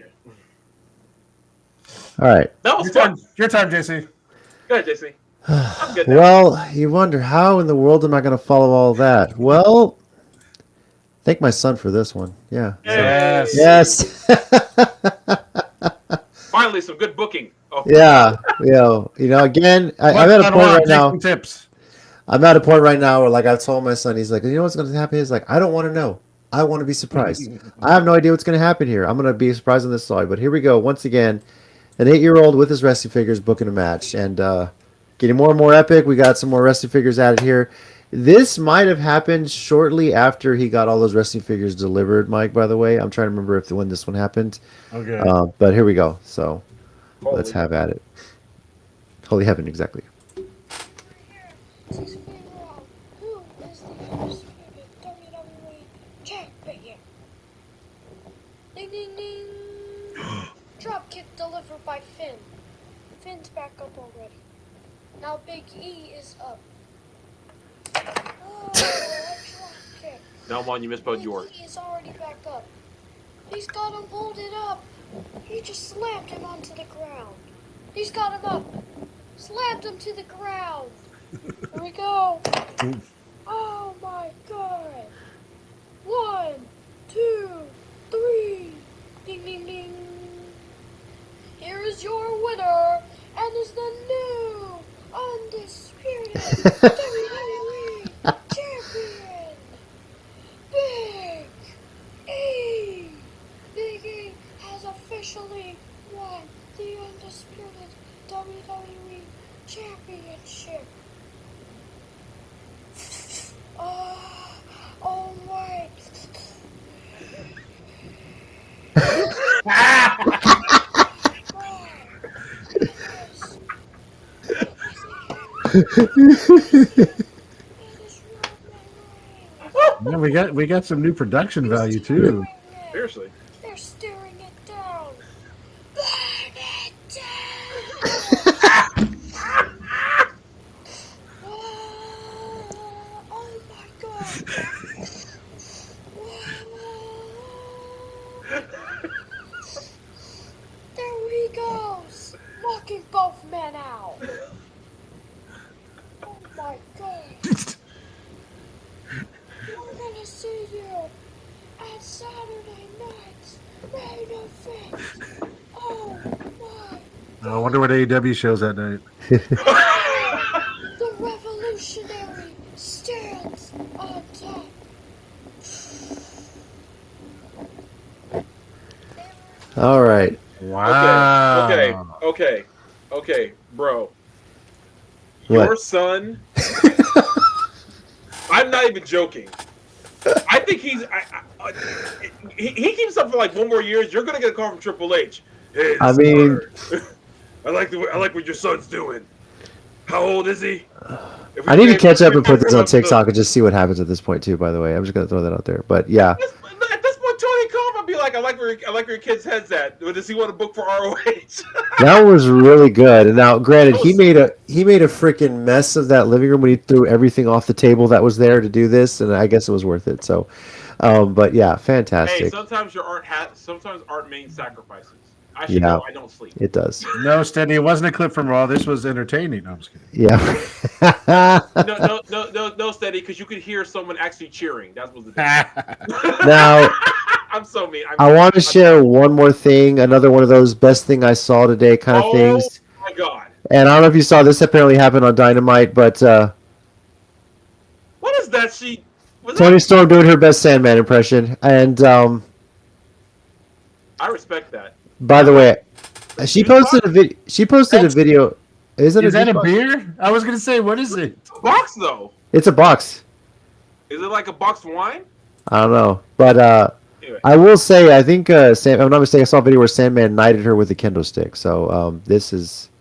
All right. That was fun. Your time, JC. Go ahead, JC. I'm good now. Well, you wonder how in the world am I going to follow all that? Well, thank my son for this one. Yeah. Hey. Yes. Finally, some good booking. Oh. Yeah. Again, I'm at a point right now. Tips. I'm at a point right now where, like, I've told my son, he's like, you know what's going to happen? He's like, I don't want to know. I want to be surprised. I have no idea what's going to happen here. I'm going to be surprised on this side. But here we go. Once again, an 8-year-old with his wrestling figures booking a match. And getting more and more epic. We got some more wrestling figures added here. This might have happened shortly after he got all those wrestling figures delivered, Mike, by the way. I'm trying to remember when this one happened. Okay. But here we go. So let's have at it. Holy heaven, exactly. Let's figure out who is the undisputed WWE champion. Ding ding ding. Drop kick delivered by Finn. Finn's back up already. Now Big E is up. Oh, a drop kick. No, Mon, you misspelled yours. Big E is already back up. He's got him holded up. He just slammed him onto the ground. He's got him up. Slammed him to the ground. Here we go. Oh my god. 1, 2, 3. Ding ding ding. Here is your winner and is the new undisputed WWE champion, Big E. Big E has officially won the undisputed WWE championship. Oh my. Yeah, we got some new production value too. Seriously. They're staring it down. Burn it down. Oh my god. There he goes, knocking both men out. Oh my god. We're gonna see you at Saturday night's main event. Oh my. I wonder what AEW shows that night. The revolutionary stands on top. All right. Wow. Okay, bro. What? Your son. I'm not even joking. I think he keeps up for like one more year. You're gonna get a call from Triple H. Hey, I mean, I like what your son's doing. How old is he? I need to catch up and put this on TikTok and just see what happens at this point too. By the way, I'm just gonna throw that out there. But yeah, At this point, Tony Khan would be like, I like where your kid's head's at. Does he want to book for ROH? that was really good. And now, granted, he made a freaking mess of that living room when he threw everything off the table that was there to do this, and I guess it was worth it. So, but yeah, fantastic. Hey, sometimes art means sacrifices. I should know I don't sleep. It does. No, Steady, it wasn't a clip from Raw. This was entertaining. No, I'm just kidding. Yeah. No, Steady, because you could hear someone actually cheering. That was the thing. Now, I'm so mean. I want to share one more thing. Another one of those best thing I saw today kind of things. Oh my god! And I don't know if you saw this. Apparently happened on Dynamite, but what is that? Tony Storm doing her best Sandman impression, and I respect that. by the way, she posted a video. She posted a video. Is that a beer? I was gonna say, what is it? It's a box though. It's a box. Is it like a boxed wine? I don't know, but Anyway. I will say I think if I'm not mistaken, I saw a video where Sandman knighted her with a kendo stick. So this is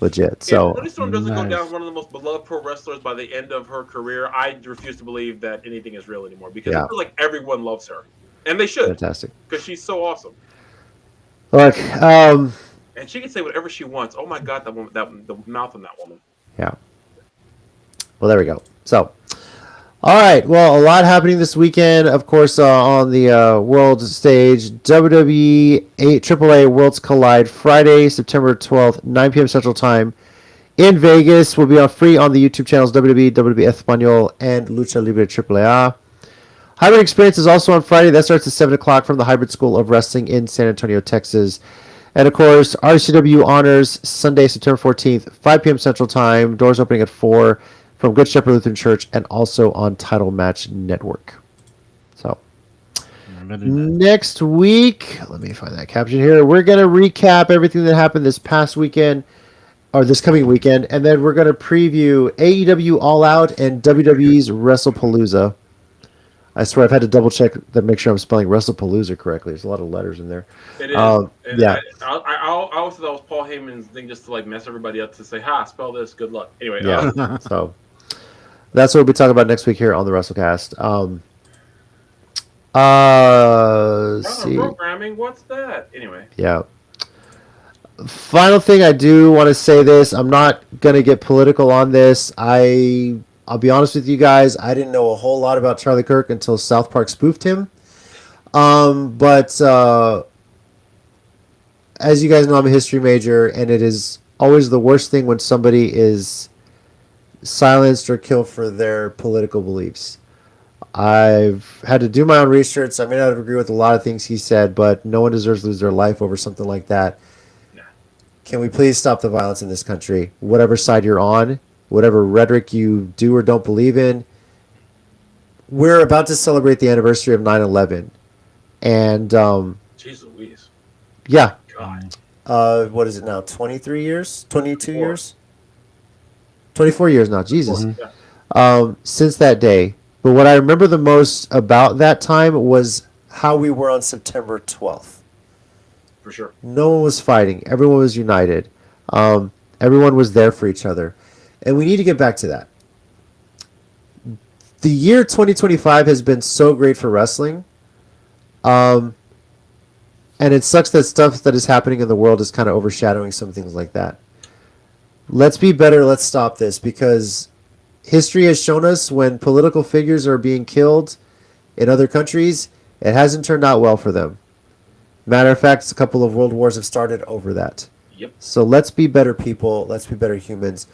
legit. So Toni Storm doesn't go down as one of the most beloved pro wrestlers by the end of her career. I refuse to believe that anything is real anymore because I feel like everyone loves her, and they should. Fantastic. Because she's so awesome. Look, and she can say whatever she wants. Oh my god, that woman, the mouth on that woman. Yeah. Well, there we go. So, all right. Well, a lot happening this weekend. Of course, on the world stage, WWE AAA Worlds Collide Friday, September 12th, 9 p.m. Central Time in Vegas. Will be on free on the YouTube channels WWE, WWE Espanol, and Lucha Libre AAA. Hybrid Experience is also on Friday. That starts at 7 o'clock from the Hybrid School of Wrestling in San Antonio, Texas. And, of course, RCW Honors, Sunday, September 14th, 5 p.m. Central Time. Doors opening at 4 from Good Shepherd Lutheran Church and also on Title Match Network. So, next week, let me find that caption here. We're going to recap everything that happened this past weekend, or this coming weekend, and then we're going to preview AEW All Out and WWE's WrestlePalooza. I swear I've had to double check to make sure I'm spelling Wrestlepalooza correctly. There's a lot of letters in there. It is. Yeah. I always thought that was Paul Heyman's thing just to like mess everybody up to say, "Ha, spell this. Good luck." Anyway. Yeah. So that's what we'll be talking about next week here on the WrestleCast. See. Programming. What's that? Anyway. Yeah. Final thing, I do want to say this. I'm not gonna get political on this. I'll be honest with you guys. I didn't know a whole lot about Charlie Kirk until South Park spoofed him. But as you guys know, I'm a history major, and it is always the worst thing when somebody is silenced or killed for their political beliefs. I've had to do my own research. I may not agree with a lot of things he said, but no one deserves to lose their life over something like that. Nah. Can we please stop the violence in this country? Whatever side you're on, whatever rhetoric you do or don't believe in, we're about to celebrate the anniversary of 9/11. And, Jeez Louise. yeah. God. What is it now? 23 years? 22 years? 24 years now. Jesus. Since that day. But what I remember the most about that time was how we were on September 12th. For sure. No one was fighting. Everyone was united. Everyone was there for each other. And we need to get back to that. The year 2025 has been so great for wrestling. And it sucks that stuff that is happening in the world is kind of overshadowing some things like that. Let's be better. Let's stop this, because history has shown us when political figures are being killed in other countries, it hasn't turned out well for them. Matter of fact, a couple of world wars have started over that. Yep. So let's be better people. Let's be better humans.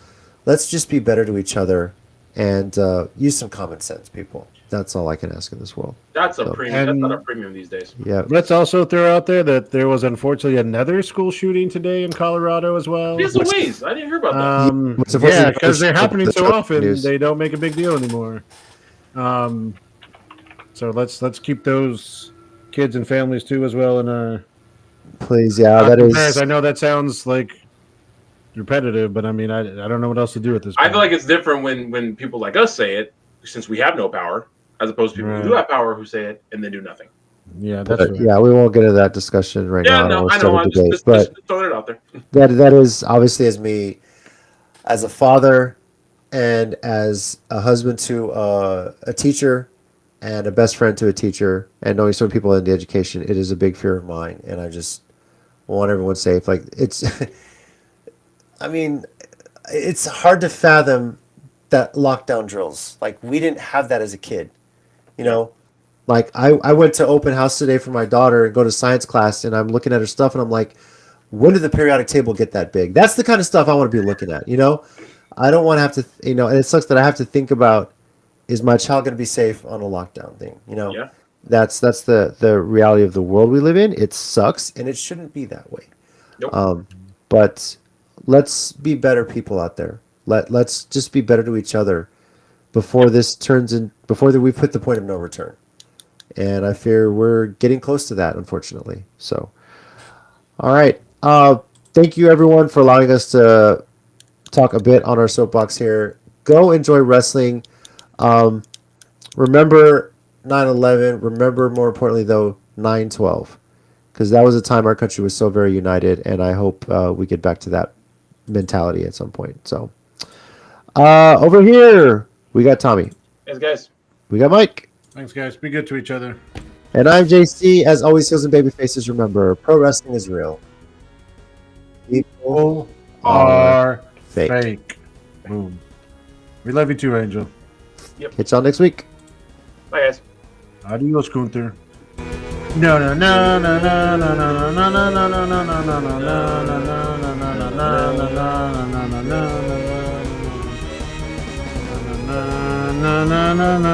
Let's just be better to each other and use some common sense, people. That's all I can ask in this world. That's a premium. That's not a premium these days. Yeah. Let's also throw out there that there was unfortunately another school shooting today in Colorado as well. Jeez Louise. I didn't hear about that. Yeah, because they're happening so often, news. they don't make a big deal anymore. So let's keep those kids and families too as well in our. Please, yeah, that is. I know that sounds like repetitive, but I mean, I don't know what else to do at this point. I feel like it's different when people like us say it, since we have no power, as opposed to people who do have power who say it and then do nothing. Yeah, that's right. Yeah, we won't get into that discussion right now. Yeah, no, I know. I'm just throwing it out there. That is obviously, as me, as a father, and as a husband to a teacher, and a best friend to a teacher, and knowing so many people in the education, it is a big fear of mine, and I just want everyone safe. Like, it's, I mean, it's hard to fathom that lockdown drills. Like, we didn't have that as a kid, you know? Like, I went to open house today for my daughter and go to science class, and I'm looking at her stuff, and I'm like, when did the periodic table get that big? That's the kind of stuff I want to be looking at, you know? I don't want to have to, you know, and it sucks that I have to think about, is my child going to be safe on a lockdown thing? You know, Yeah. that's the reality of the world we live in. It sucks, and it shouldn't be that way. Nope. But let's be better people out there. Let's just be better to each other before this turns in, before we put the point of no return. And I fear we're getting close to that, unfortunately. So, all right. Thank you, everyone, for allowing us to talk a bit on our soapbox here. Go enjoy wrestling. Remember 9/11. Remember, more importantly, though, 9/12, because that was a time our country was so very united, and I hope we get back to that mentality at some point. So, over here we got Tommy. Thanks, guys. We got Mike. Thanks, guys. Be good to each other. And I'm JC. As always, heels and baby faces. Remember, pro wrestling is real. People Are fake. fake. Boom. We love you too, Angel. Hit y'all next week. Bye, guys. Adios, Gunther. No, no, no, no, no, no, no, no, no, no, no, no, no, no, no, no, no, no, no, no,